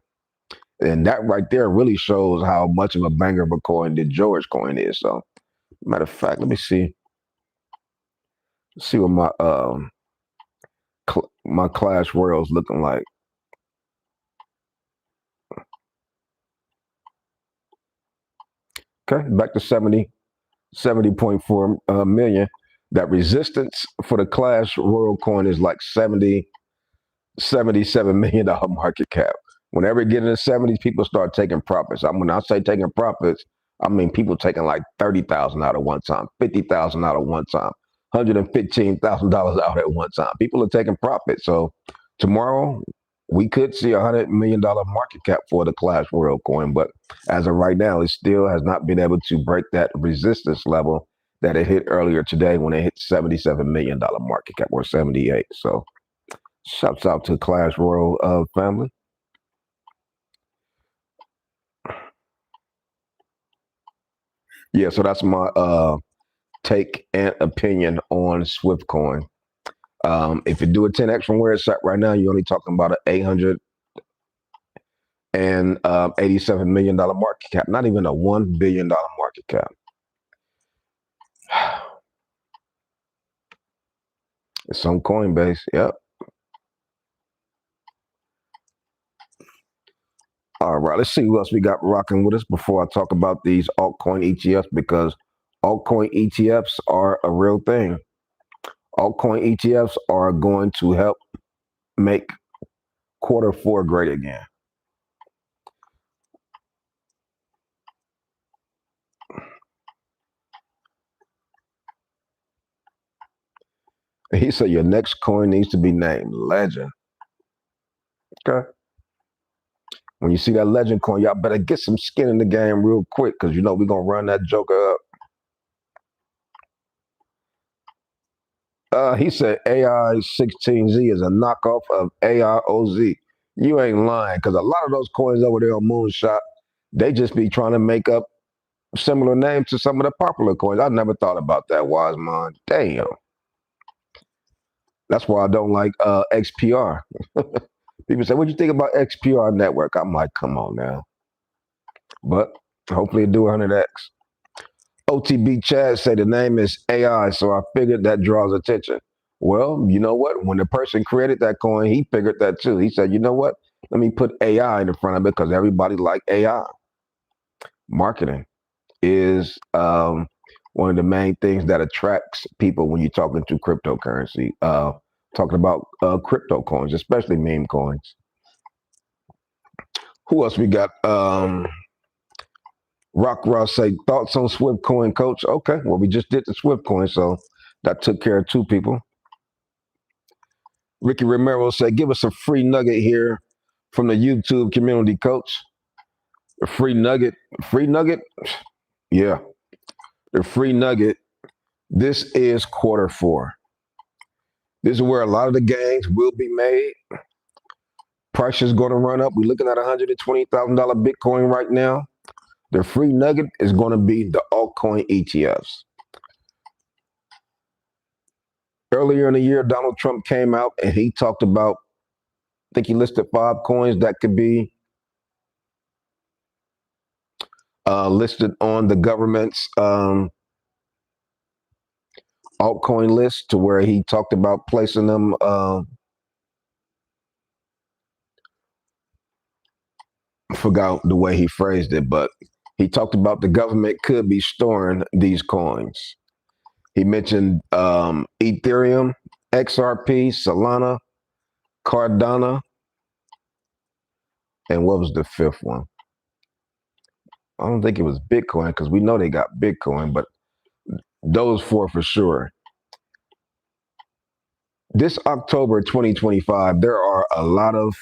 And that right there really shows how much of a banger of a coin the George coin is. So, matter of fact, let me see. See what my Clash Royals looking like. Okay, back to 70.4 million. That resistance for the Clash Royal coin is like $77 million market cap. Whenever it gets in the 70s, people start taking profits. When I say taking profits, I mean people taking like $30,000 out at one time, $50,000 out at one time, $115,000 out at one time. People are taking profits. So tomorrow we could see $100 million market cap for the Clash Royal coin, but as of right now, it still has not been able to break that resistance level that it hit earlier today when it hit $77 million market cap, or 78. So shouts out to Clash Royal family. Yeah, so that's my take and opinion on Swift Coin. If you do a 10x from where it's at right now, you're only talking about an $887 million market cap, not even a $1 billion market cap. It's on Coinbase. Yep. All right, let's see who else we got rocking with us before I talk about these altcoin ETFs, because altcoin ETFs are a real thing. Altcoin ETFs are going to help make Q4 great again. He said your next coin needs to be named Legend. Okay. When you see that Legend coin, y'all better get some skin in the game real quick, because you know we're gonna run that joker up. He said AI 16Z is a knockoff of AIOZ. You ain't lying, because a lot of those coins over there on Moonshot, they just be trying to make up similar names to some of the popular coins. I never thought about that, wise mind. Damn. That's why I don't like XPR. People say, "What do you think about XPR network?" I'm like, come on now. But hopefully it do 100x. OTB Chad say the name is AI, so I figured that draws attention. Well, you know what? When the person created that coin, he figured that too. He said, you know what? Let me put AI in front of it because everybody like AI. Marketing is one of the main things that attracts people when you're talking to cryptocurrency, talking about crypto coins, especially meme coins. Who else we got? Rock Ross say thoughts on Swift coin, coach. Okay, well we just did the Swift coin, so that took care of two people. Ricky Romero say give us a free nugget here from the YouTube community, coach. A free nugget, yeah, the free nugget. This is Q4. This is where a lot of the gains will be made. Price is going to run up. We're looking at $120,000 Bitcoin right now. The free nugget is going to be the altcoin ETFs. Earlier in the year, Donald Trump came out and he talked about, I think he listed 5 coins that could be listed on the government's altcoin list, to where he talked about placing them. I forgot the way he phrased it, but he talked about the government could be storing these coins. He mentioned Ethereum, XRP, Solana, Cardano, and what was the 5th one? I don't think it was Bitcoin, because we know they got Bitcoin, but those 4 for sure. This October 2025, there are a lot of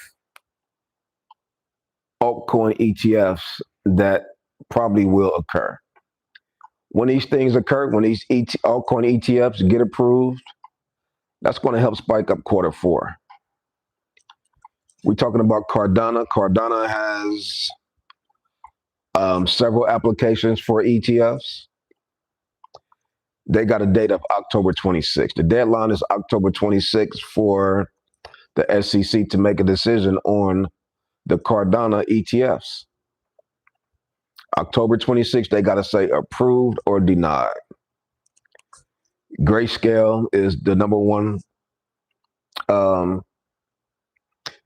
altcoin ETFs that probably will occur. When these things occur, when these altcoin ETFs get approved, that's going to help spike up Q4. We're talking about Cardano. Cardano has several applications for ETFs. They got a date of October 26th. The deadline is October 26th for the SEC to make a decision on the Cardano ETFs. October 26th, they got to say approved or denied. Grayscale is the number one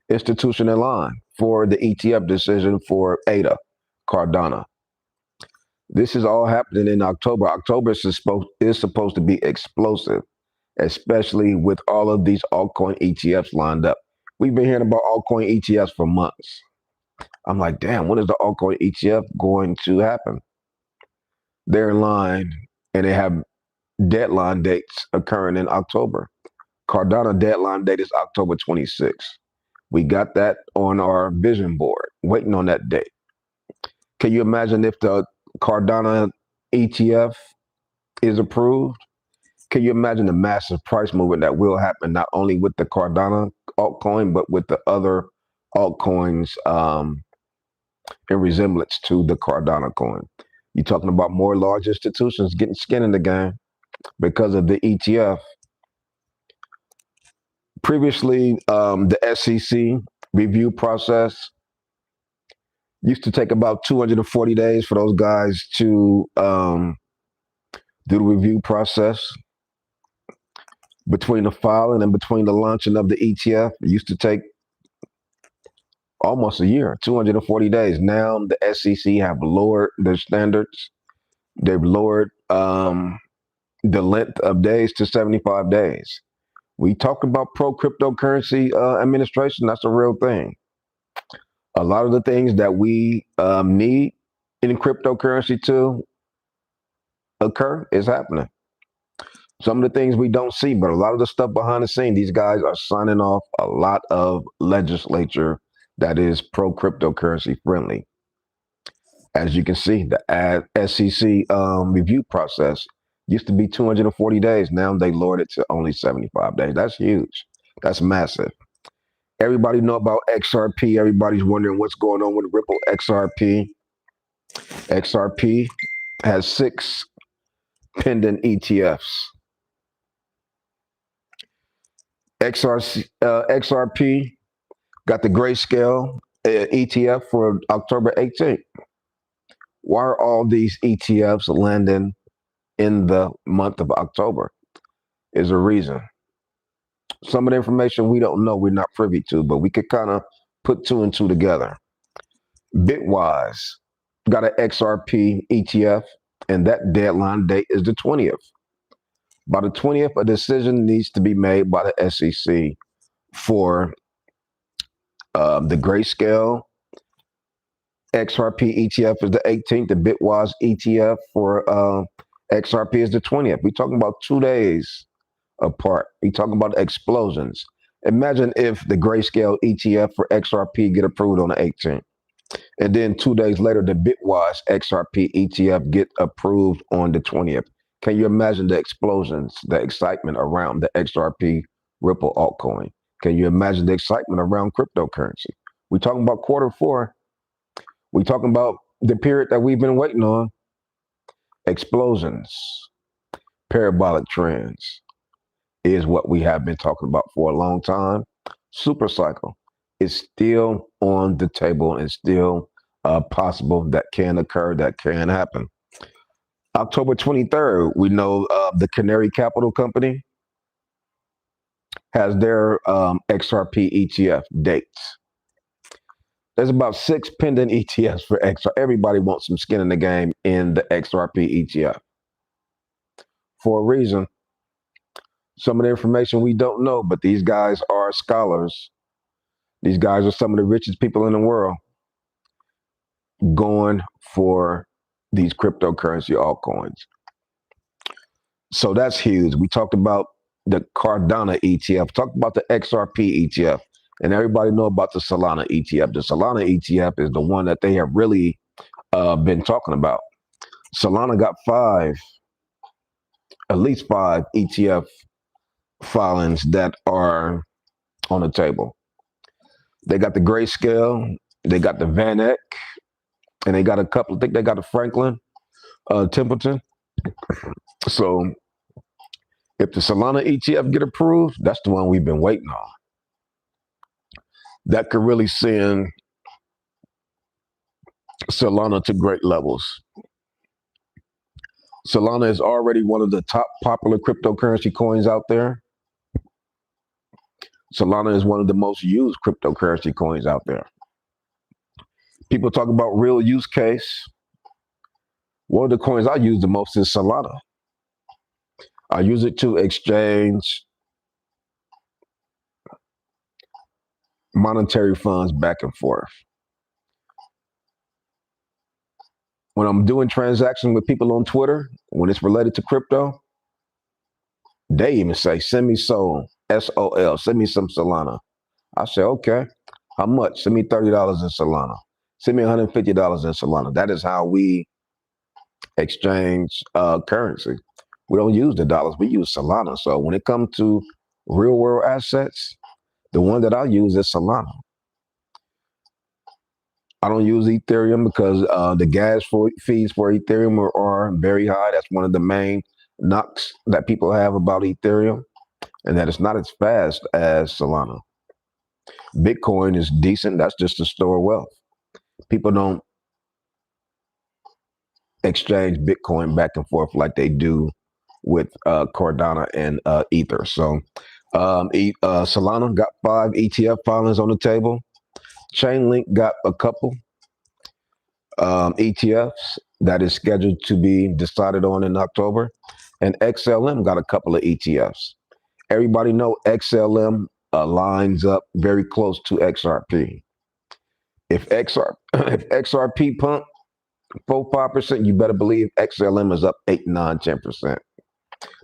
institution in line for the ETF decision for ADA, Cardano. This is all happening in October. October is supposed to be explosive, especially with all of these altcoin ETFs lined up. We've been hearing about altcoin ETFs for months. I'm like, damn, when is the altcoin ETF going to happen? They're in line, and they have deadline dates occurring in October. Cardano deadline date is October 26th. We got that on our vision board, waiting on that date. Can you imagine if the Cardano ETF is approved? Can you imagine the massive price movement that will happen, not only with the Cardano altcoin, but with the other altcoins in resemblance to the Cardano coin? You're talking about more large institutions getting skin in the game because of the ETF. Previously, the SEC review process used to take about 240 days for those guys to do the review process. Between the filing and between the launching of the ETF, it used to take almost a year, 240 days. Now the SEC have lowered their standards. They've lowered the length of days to 75 days. We talked about pro cryptocurrency administration. That's a real thing. A lot of the things that we need in cryptocurrency to occur is happening. Some of the things we don't see, but a lot of the stuff behind the scene, these guys are signing off a lot of legislature that is pro cryptocurrency friendly. As you can see, the SEC review process used to be 240 days. Now they lowered it to only 75 days. That's huge. That's massive. Everybody know about XRP. Everybody's wondering what's going on with Ripple XRP. XRP has 6 pending ETFs. XRP got the grayscale ETF for October 18th. Why are all these ETFs landing in the month of October? Is a reason. Some of the information we don't know, we're not privy to, but we could kind of put 2 and 2 together. Bitwise got an XRP ETF, and that deadline date is the 20th. By the 20th, a decision needs to be made by the SEC for the grayscale XRP ETF is the 18th. The Bitwise ETF for XRP is the 20th. We're talking about 2 days apart. We're talking about explosions. Imagine if the grayscale ETF for XRP get approved on the 18th. And then 2 days later, the Bitwise XRP ETF get approved on the 20th. Can you imagine the explosions, the excitement around the XRP Ripple altcoin? Can you imagine the excitement around cryptocurrency? We're talking about Q4. We're talking about the period that we've been waiting on. Explosions, parabolic trends is what we have been talking about for a long time. Super cycle is still on the table and still possible that can occur, that can happen. October 23rd, we know the Canary Capital Company has their XRP ETF dates. There's about 6 pending ETFs for XRP. Everybody wants some skin in the game in the XRP ETF for a reason. Some of the information we don't know, but these guys are scholars. These guys are some of the richest people in the world going for these cryptocurrency altcoins. So that's huge. We talked about the Cardano ETF, talked about the XRP ETF, and everybody know about the Solana ETF. The Solana ETF is the one that they have really been talking about. Solana got at least five ETF filings that are on the table. They got the Grayscale, they got the Van Eck, and they got a couple. I think they got the Franklin Templeton. So if the Solana ETF get approved, that's the one we've been waiting on. That could really send Solana to great levels. Solana is already one of the top popular cryptocurrency coins out there. Solana is one of the most used cryptocurrency coins out there. People talk about real use case. One of the coins I use the most is Solana. I use it to exchange monetary funds back and forth. When I'm doing transactions with people on Twitter, when it's related to crypto, they even say, send me SOL, S-O-L, send me some Solana. I say, okay, how much? Send me $30 in Solana. Send me $150 in Solana. That is how we exchange currency. We don't use the dollars, we use Solana. So when it comes to real world assets, the one that I use is Solana. I don't use Ethereum because the gas fees for Ethereum are very high. That's one of the main knocks that people have about Ethereum, and that it's not as fast as Solana. Bitcoin is decent. That's just to store wealth. People don't exchange Bitcoin back and forth like they do with Cardano and Ether. So Solana got 5 ETF filings on the table. Chainlink got a couple ETFs that is scheduled to be decided on in October, and XLM got a couple of ETFs. Everybody know XLM lines up very close to XRP. If XRP pump 4-5%, you better believe XLM is up 8, 9, 10%.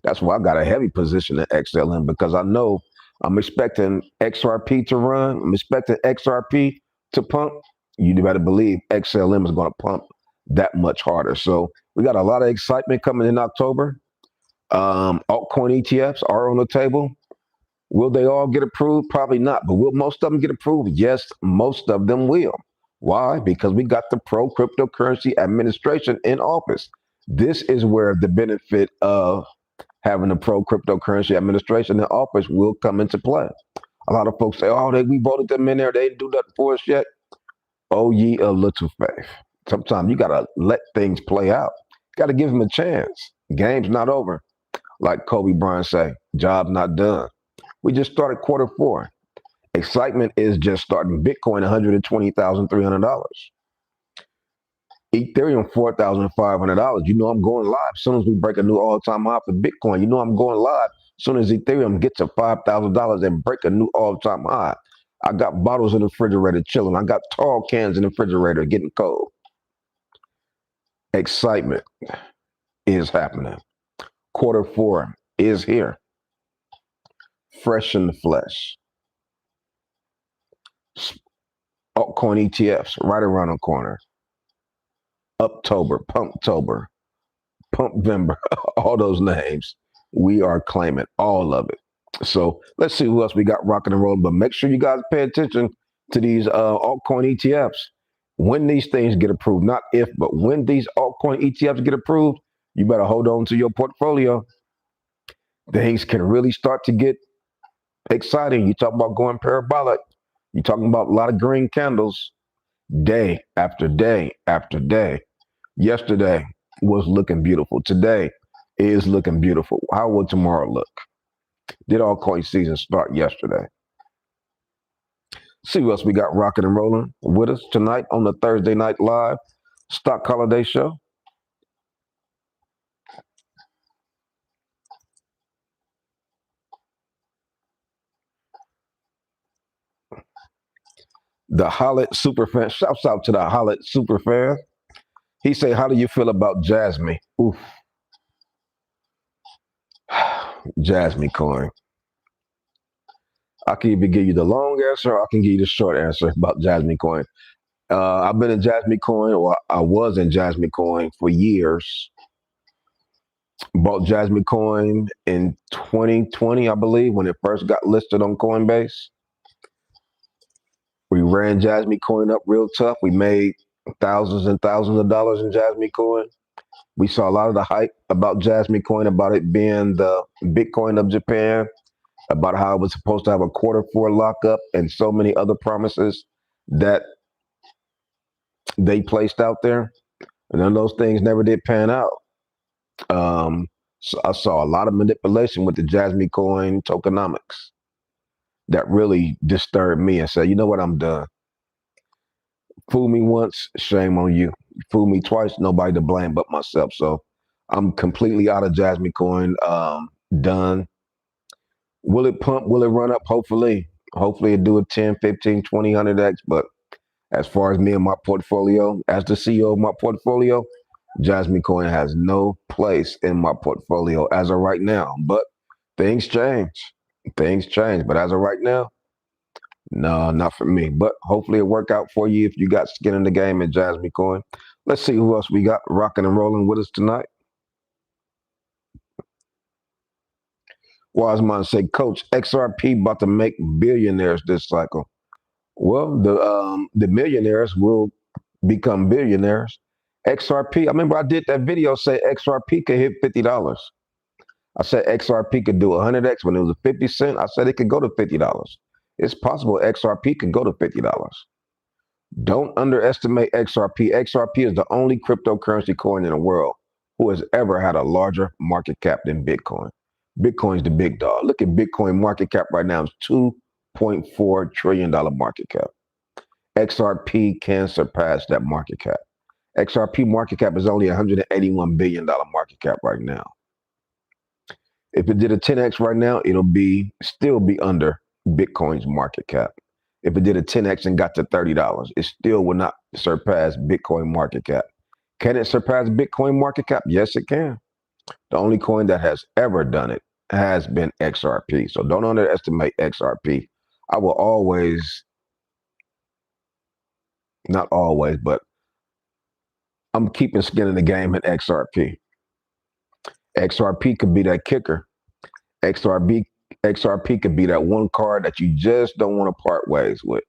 That's why I got a heavy position in XLM, because I know I'm expecting XRP to run. I'm expecting XRP to pump. You better believe XLM is going to pump that much harder. So we got a lot of excitement coming in October. Altcoin ETFs are on the table. Will they all get approved? Probably not. But will most of them get approved? Yes, most of them will. Why? Because we got the pro cryptocurrency administration in office. This is where the benefit of having a pro cryptocurrency administration in office will come into play. A lot of folks say, "Oh, we voted them in there. They didn't do nothing for us yet." Oh, ye a little faith. Sometimes you gotta let things play out. Got to give them a chance. Game's not over, like Kobe Bryant say. Job's not done. We just started Q4. Excitement is just starting. Bitcoin $120,300. Ethereum $4,500. You know I'm going live as soon as we break a new all-time high for Bitcoin. You know I'm going live as soon as Ethereum gets to $5,000 and break a new all-time high. I got bottles in the refrigerator chilling. I got tall cans in the refrigerator getting cold. Excitement is happening. Q4 is here. Fresh in the flesh. Altcoin ETFs right around the corner. Uptober, Pumptober, Pumpvember, all those names. We are claiming all of it. So let's see who else we got rocking and rolling. But make sure you guys pay attention to these altcoin ETFs. When these things get approved, not if, but when these altcoin ETFs get approved, you better hold on to your portfolio. Things can really start to get exciting. You talk about going parabolic. You're talking about a lot of green candles day after day after day. Yesterday was looking beautiful. Today is looking beautiful. How will tomorrow look? Did altcoin season start yesterday? See what else we got rocking and rolling with us tonight on the Thursday Night Live Stock Holiday Show. The Hollet Superfan. Shouts out to the Hollet Superfan. He say, "How do you feel about jasmy?" Oof. Jasmy coin. I can either give you the long answer or I can give you the short answer about jasmy coin. I've been in jasmy coin, or I was in jasmy coin for years. Bought jasmy coin in 2020, I believe, when it first got listed on Coinbase. We ran jasmy coin up real tough. We made thousands and thousands of dollars in jasmy coin. We saw a lot of the hype about jasmy coin, about it being the Bitcoin of Japan, about how it was supposed to have a Q4 lockup and so many other promises that they placed out there. And then those things never did pan out. So I saw a lot of manipulation with the jasmy coin tokenomics that really disturbed me and said, you know what, I'm done. Fool me once, shame on you. Fool me twice, nobody to blame but myself. So I'm completely out of jasmy coin. Done. Will it pump? Will it run up? Hopefully. Hopefully it do a 10, 15, 20, 100x. But as far as me and my portfolio, as the CEO of my portfolio, jasmy coin has no place in my portfolio as of right now. But things change. Things change. But as of right now, no, not for me. But hopefully it'll work out for you if you got skin in the game in jasmy coin. Let's see who else we got rocking and rolling with us tonight. Wiseman say, Coach, XRP about to make billionaires this cycle. Well, the millionaires will become billionaires. XRP, I remember I did that video say XRP could hit $50. I said XRP could do 100x when it was a 50 cent. I said it could go to $50. It's possible XRP could go to $50. Don't underestimate XRP. XRP is the only cryptocurrency coin in the world who has ever had a larger market cap than Bitcoin. Bitcoin's the big dog. Look at Bitcoin market cap right now. It's $2.4 trillion market cap. XRP can surpass that market cap. XRP market cap is only $181 billion market cap right now. If it did a 10x right now, it'll still be under Bitcoin's market cap. If it did a 10x and got to $30, it still will not surpass Bitcoin market cap. Can it surpass Bitcoin market cap? Yes, it can. The only coin that has ever done it has been XRP. So don't underestimate XRP. I will always, not always, but I'm keeping skin in the game in XRP. XRP could be that kicker. XRP could be that one card that you just don't want to part ways with.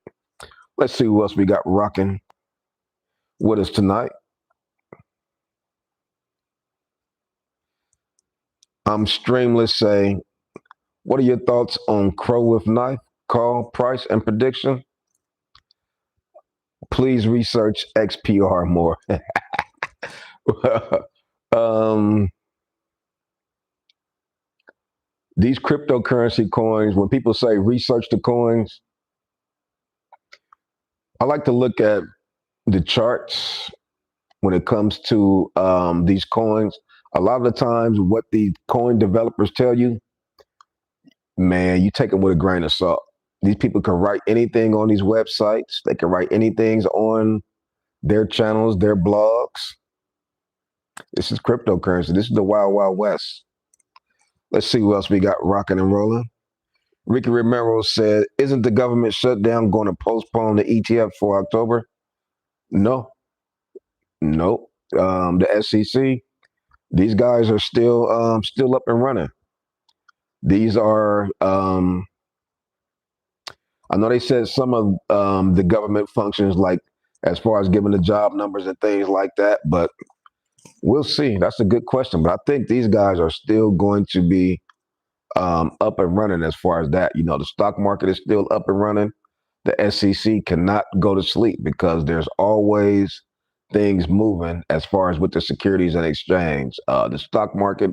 Let's see who else we got rocking with us tonight. Streamless say, what are your thoughts on Crow with Knife, call, price, and prediction? Please research XPR more. These cryptocurrency coins, when people say research the coins, I like to look at the charts when it comes to these coins. A lot of the times, what the coin developers tell you, man, you take them with a grain of salt. These people can write anything on these websites. They can write anything on their channels, their blogs. This is cryptocurrency. This is the wild, wild west. Let's see who else we got rocking and rolling. Ricky Romero said, isn't the government shutdown going to postpone the ETF for October? No. The SEC, these guys are still up and running. These are, I know they said some of the government functions, like as far as giving the job numbers and things like that, but we'll see. That's a good question. But I think these guys are still going to be up and running as far as that. The stock market is still up and running. The SEC cannot go to sleep because there's always things moving as far as with the Securities and Exchange. The stock market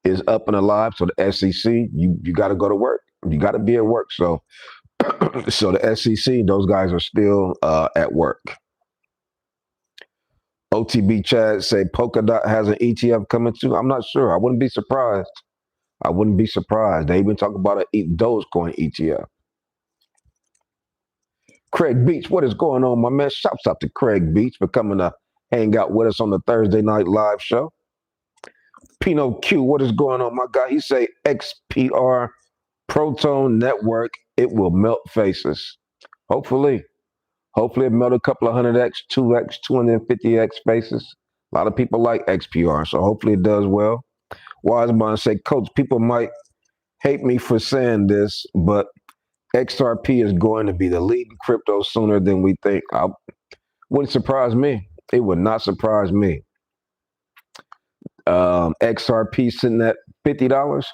is up and alive. So the SEC, you got to go to work. You got to be at work. So, so the SEC, those guys are still at work. OTB Chad say Polkadot has an ETF coming too. I'm not sure. I wouldn't be surprised. They even talk about a Dogecoin ETF. Craig Beach, what is going on, my man? Shouts out to Craig Beach for coming to hang out with us on the Thursday night live show. Pino Q, what is going on, my guy? He say XPR Proton Network, it will melt faces. Hopefully it melt a couple of 100x, 2x, 250x faces. A lot of people like XPR, so hopefully it does well. Wiseman say, Coach, people might hate me for saying this, but XRP is going to be the leading crypto sooner than we think. Wouldn't surprise me. It would not surprise me. XRP sitting at $50.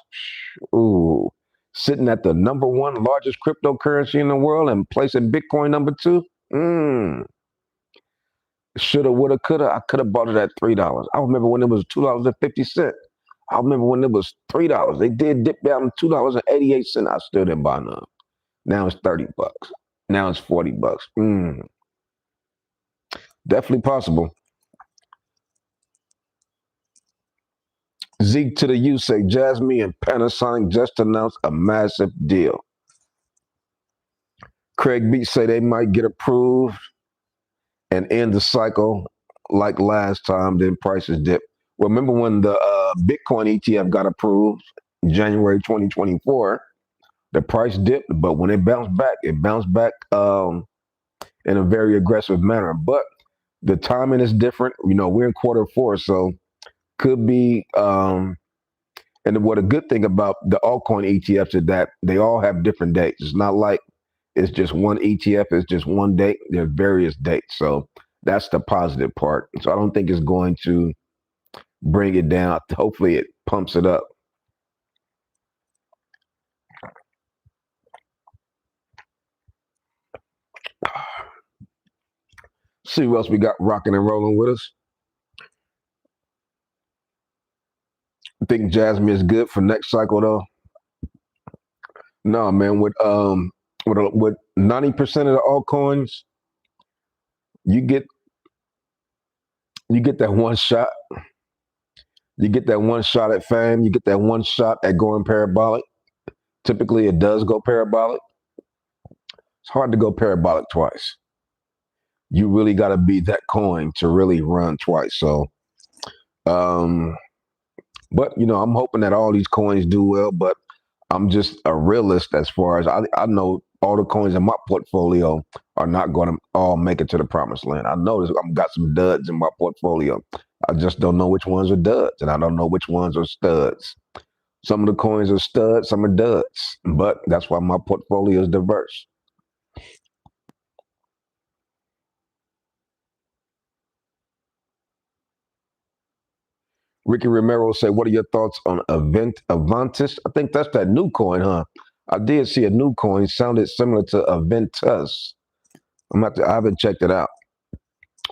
Ooh, sitting at the number one largest cryptocurrency in the world and placing Bitcoin number two. Shoulda, woulda, coulda. I could have bought it at $3. I remember when it was $2.50. I remember when it was $3. They did dip down to $2.88. I still didn't buy none. Now it's $30. Now it's $40. Definitely possible. Zeke to the U say Jasmy and Panasonic just announced a massive deal. Craig Beach say they might get approved and end the cycle like last time, then prices dip. Remember when the Bitcoin ETF got approved in January 2024, the price dipped, but when it bounced back in a very aggressive manner. But the timing is different. We're in Q4, so could be. And what a good thing about the altcoin ETFs is that they all have different dates. It's not like it's just one ETF, it's just one date. There's various dates. So that's the positive part. So I don't think it's going to bring it down. Hopefully it pumps it up. See who else we got rocking and rolling with us. I think Jasmy is good for next cycle though. No, man, with 90% of the altcoins, You get you get that one shot. You get that one shot at fame. You get that one shot at going parabolic. Typically, it does go parabolic. It's hard to go parabolic twice. You really got to be that coin to really run twice. So, um, but I'm hoping that all these coins do well. But I'm just a realist as far as I know. All the coins in my portfolio are not going to all make it to the promised land. I know I've got some duds in my portfolio. I just don't know which ones are duds, and I don't know which ones are studs. Some of the coins are studs, some are duds, but that's why my portfolio is diverse. Ricky Romero said, "What are your thoughts on Avantis?" I think that's that new coin, huh? I did see a new coin sounded similar to Aventus. I haven't checked it out.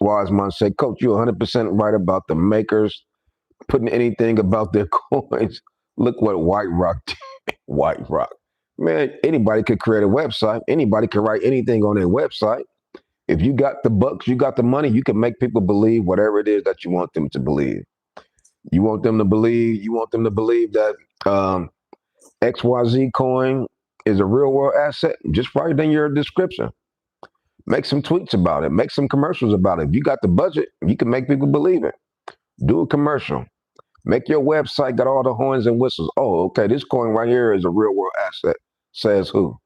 Wiseman said, "Coach, you're 100% right about the makers putting anything about their coins. Look what White Rock did. White Rock. Man, anybody could create a website. Anybody can write anything on their website. If you got the bucks, you got the money, you can make people believe whatever it is that you want them to believe. You want them to believe that XYZ coin is a real world asset. Just write it in your description. Make some tweets about it. Make some commercials about it. If you got the budget, you can make people believe it. Do a commercial. Make your website got all the horns and whistles. Oh, okay, this coin right here is a real world asset. Says who?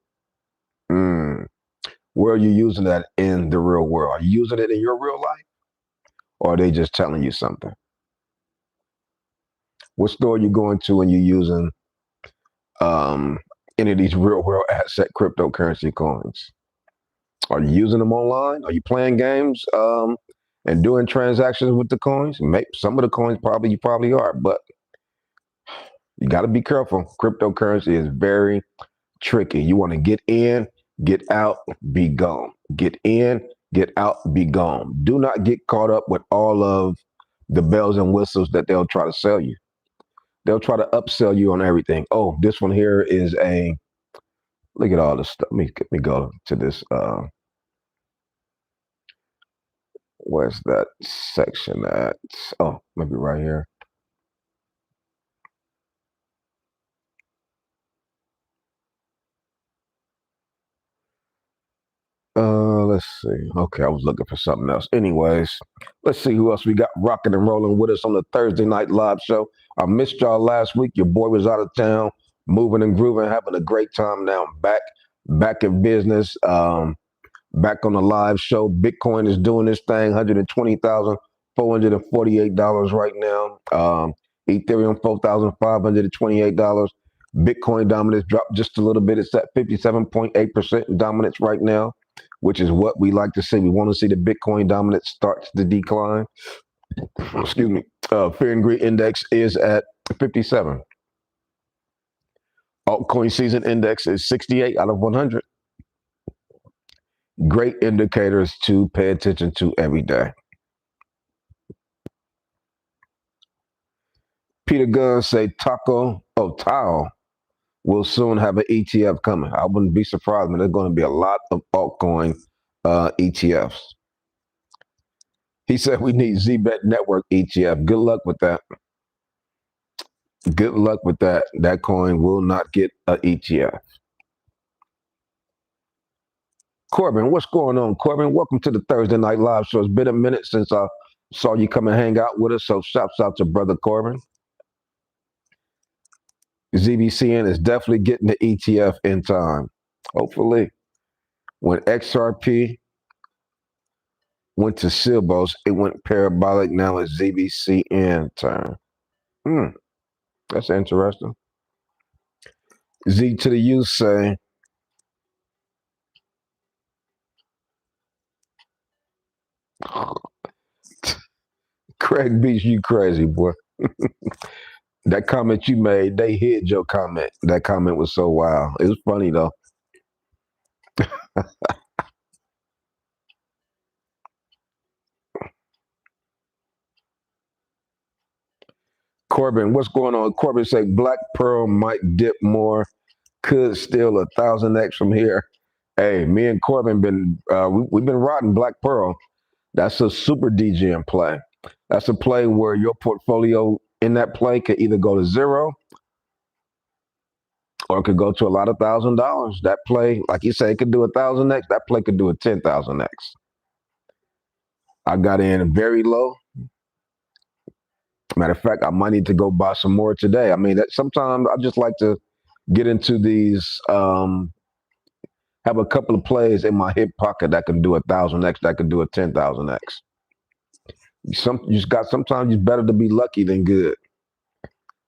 Mm. Where are you using that in the real world? Are you using it in your real life? Or are they just telling you something? What store are you going to when you're using um, any of these real world asset cryptocurrency coins? Are you using them online? Are you playing games and doing transactions with the coins? Maybe some of the coins you probably are, but you got to be careful. Cryptocurrency is very tricky. You want to get in, get out, be gone. Get in, get out, be gone. Do not get caught up with all of the bells and whistles that they'll try to sell you. They'll try to upsell you on everything. Oh, this one here is a look at all this stuff. Let me go to this. Where's that section at? Oh, maybe right here. Let's see. Okay, I was looking for something else. Anyways, let's see who else we got rocking and rolling with us on the Thursday night live show. I missed y'all last week. Your boy was out of town, moving and grooving, having a great time. Now I'm back in business. Back on the live show. Bitcoin is doing this thing, $120,448 right now. Ethereum, $4,528. Bitcoin dominance dropped just a little bit. It's at 57.8% dominance right now, which is what we like to see. We want to see the Bitcoin dominance start to decline. Excuse me. Fear and Greed Index is at 57. Altcoin Season Index is 68 out of 100. Great indicators to pay attention to every day. Peter Gunn say Tao will soon have an ETF coming. I wouldn't be surprised, man. There's going to be a lot of altcoin ETFs. He said we need ZBet Network ETF. Good luck with that. Good luck with that. That coin will not get an ETF. Corbin, what's going on, Corbin? Welcome to the Thursday Night Live show. It's been a minute since I saw you come and hang out with us, so shouts out to brother Corbin. ZBCN is definitely getting the ETF in time. Hopefully, when XRP went to Silbos, it went parabolic. Now it's ZBCN time. That's interesting. Z to the U say, Craig Beach, you crazy, boy. That comment you made, they hid your comment. That comment was so wild. It was funny, though. Corbin, what's going on? Corbin say Black Pearl might dip more, could steal 1,000x from here. Hey, me and Corbin we've been riding Black Pearl. That's a super DGM play. That's a play where your portfolio in that play could either go to zero or it could go to a lot of $1,000. That play, like you say, it could do 1,000x. That play could do a 10,000x. I got in very low. Matter of fact, I might need to go buy some more today. I mean, that sometimes I just like to get into these. Have a couple of plays in my hip pocket that can do 1,000x. That can do a 10,000x. You just got. Sometimes it's better to be lucky than good.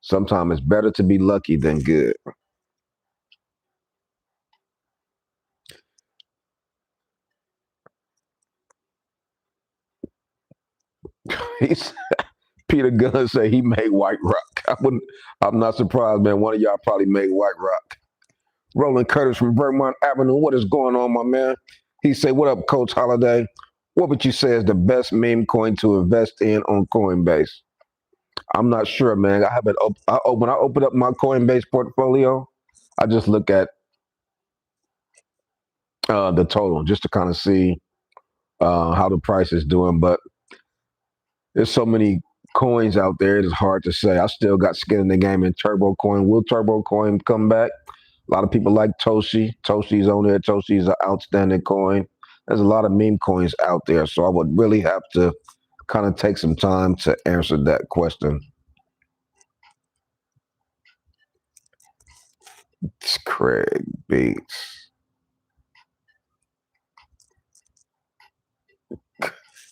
Sometimes it's better to be lucky than good. He's Peter Gunn say he made White Rock. I'm not surprised, man. One of y'all probably made White Rock. Roland Curtis from Vermont Avenue. What is going on, my man? He say, "What up, Coach Holiday? What would you say is the best meme coin to invest in on Coinbase?" I'm not sure, man. I haven't. When I open up my Coinbase portfolio, I just look at the total just to kind of see how the price is doing. But there's so many coins out there; it's hard to say. I still got skin in the game in Turbo Coin. Will Turbo Coin come back? A lot of people like Toshi. Toshi's on there. Toshi's an outstanding coin. There's a lot of meme coins out there, so I would really have to kind of take some time to answer that question. It's Craig Beats.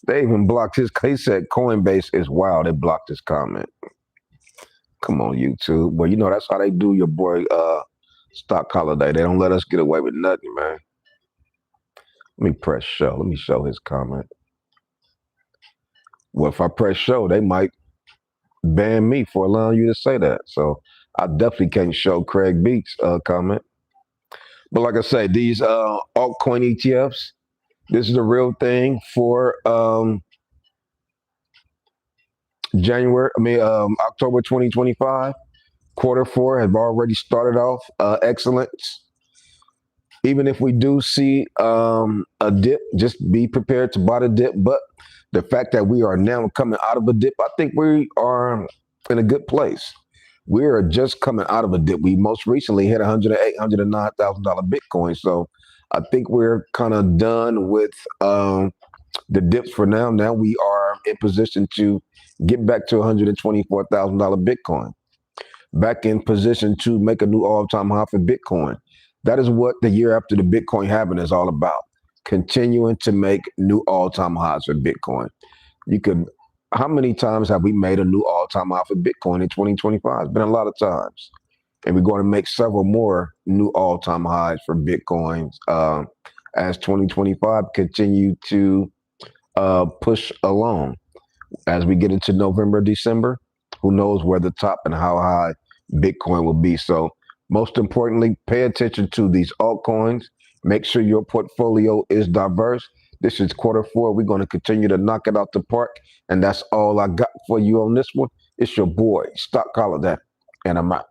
They even blocked his. He said Coinbase is wild. They blocked his comment. Come on, YouTube. Well, you know that's how they do your boy Stock Holiday. They don't let us get away with nothing, man. Let me press show. Let me show his comment. Well, if I press show, they might ban me for allowing you to say that. So I definitely can't show Craig Beats comment. But like I say, these altcoin ETFs, this is the real thing for October 2025. Quarter four have already started off excellent. Even if we do see a dip, just be prepared to buy the dip. But the fact that we are now coming out of a dip, I think we are in a good place. We are just coming out of a dip. We most recently hit 108, $109,000 Bitcoin. So I think we're kind of done with the dips for now. Now we are in position to get back to $124,000 Bitcoin, back in position to make a new all-time high for Bitcoin. That is what the year after the Bitcoin halving is all about. Continuing to make new all-time highs for Bitcoin. You could, how many times have we made a new all-time high for Bitcoin in 2025? It's been a lot of times. And we're going to make several more new all-time highs for Bitcoins as 2025 continue to push along. As we get into November, December, who knows where the top and how high Bitcoin will be. So most importantly, pay attention to these altcoins. Make sure your portfolio is diverse. This is quarter four. We're going to continue to knock it out the park. And that's all I got for you on this one. It's your boy, Stock Holiday, and I'm out.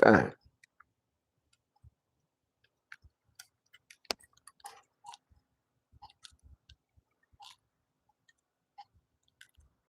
Dang.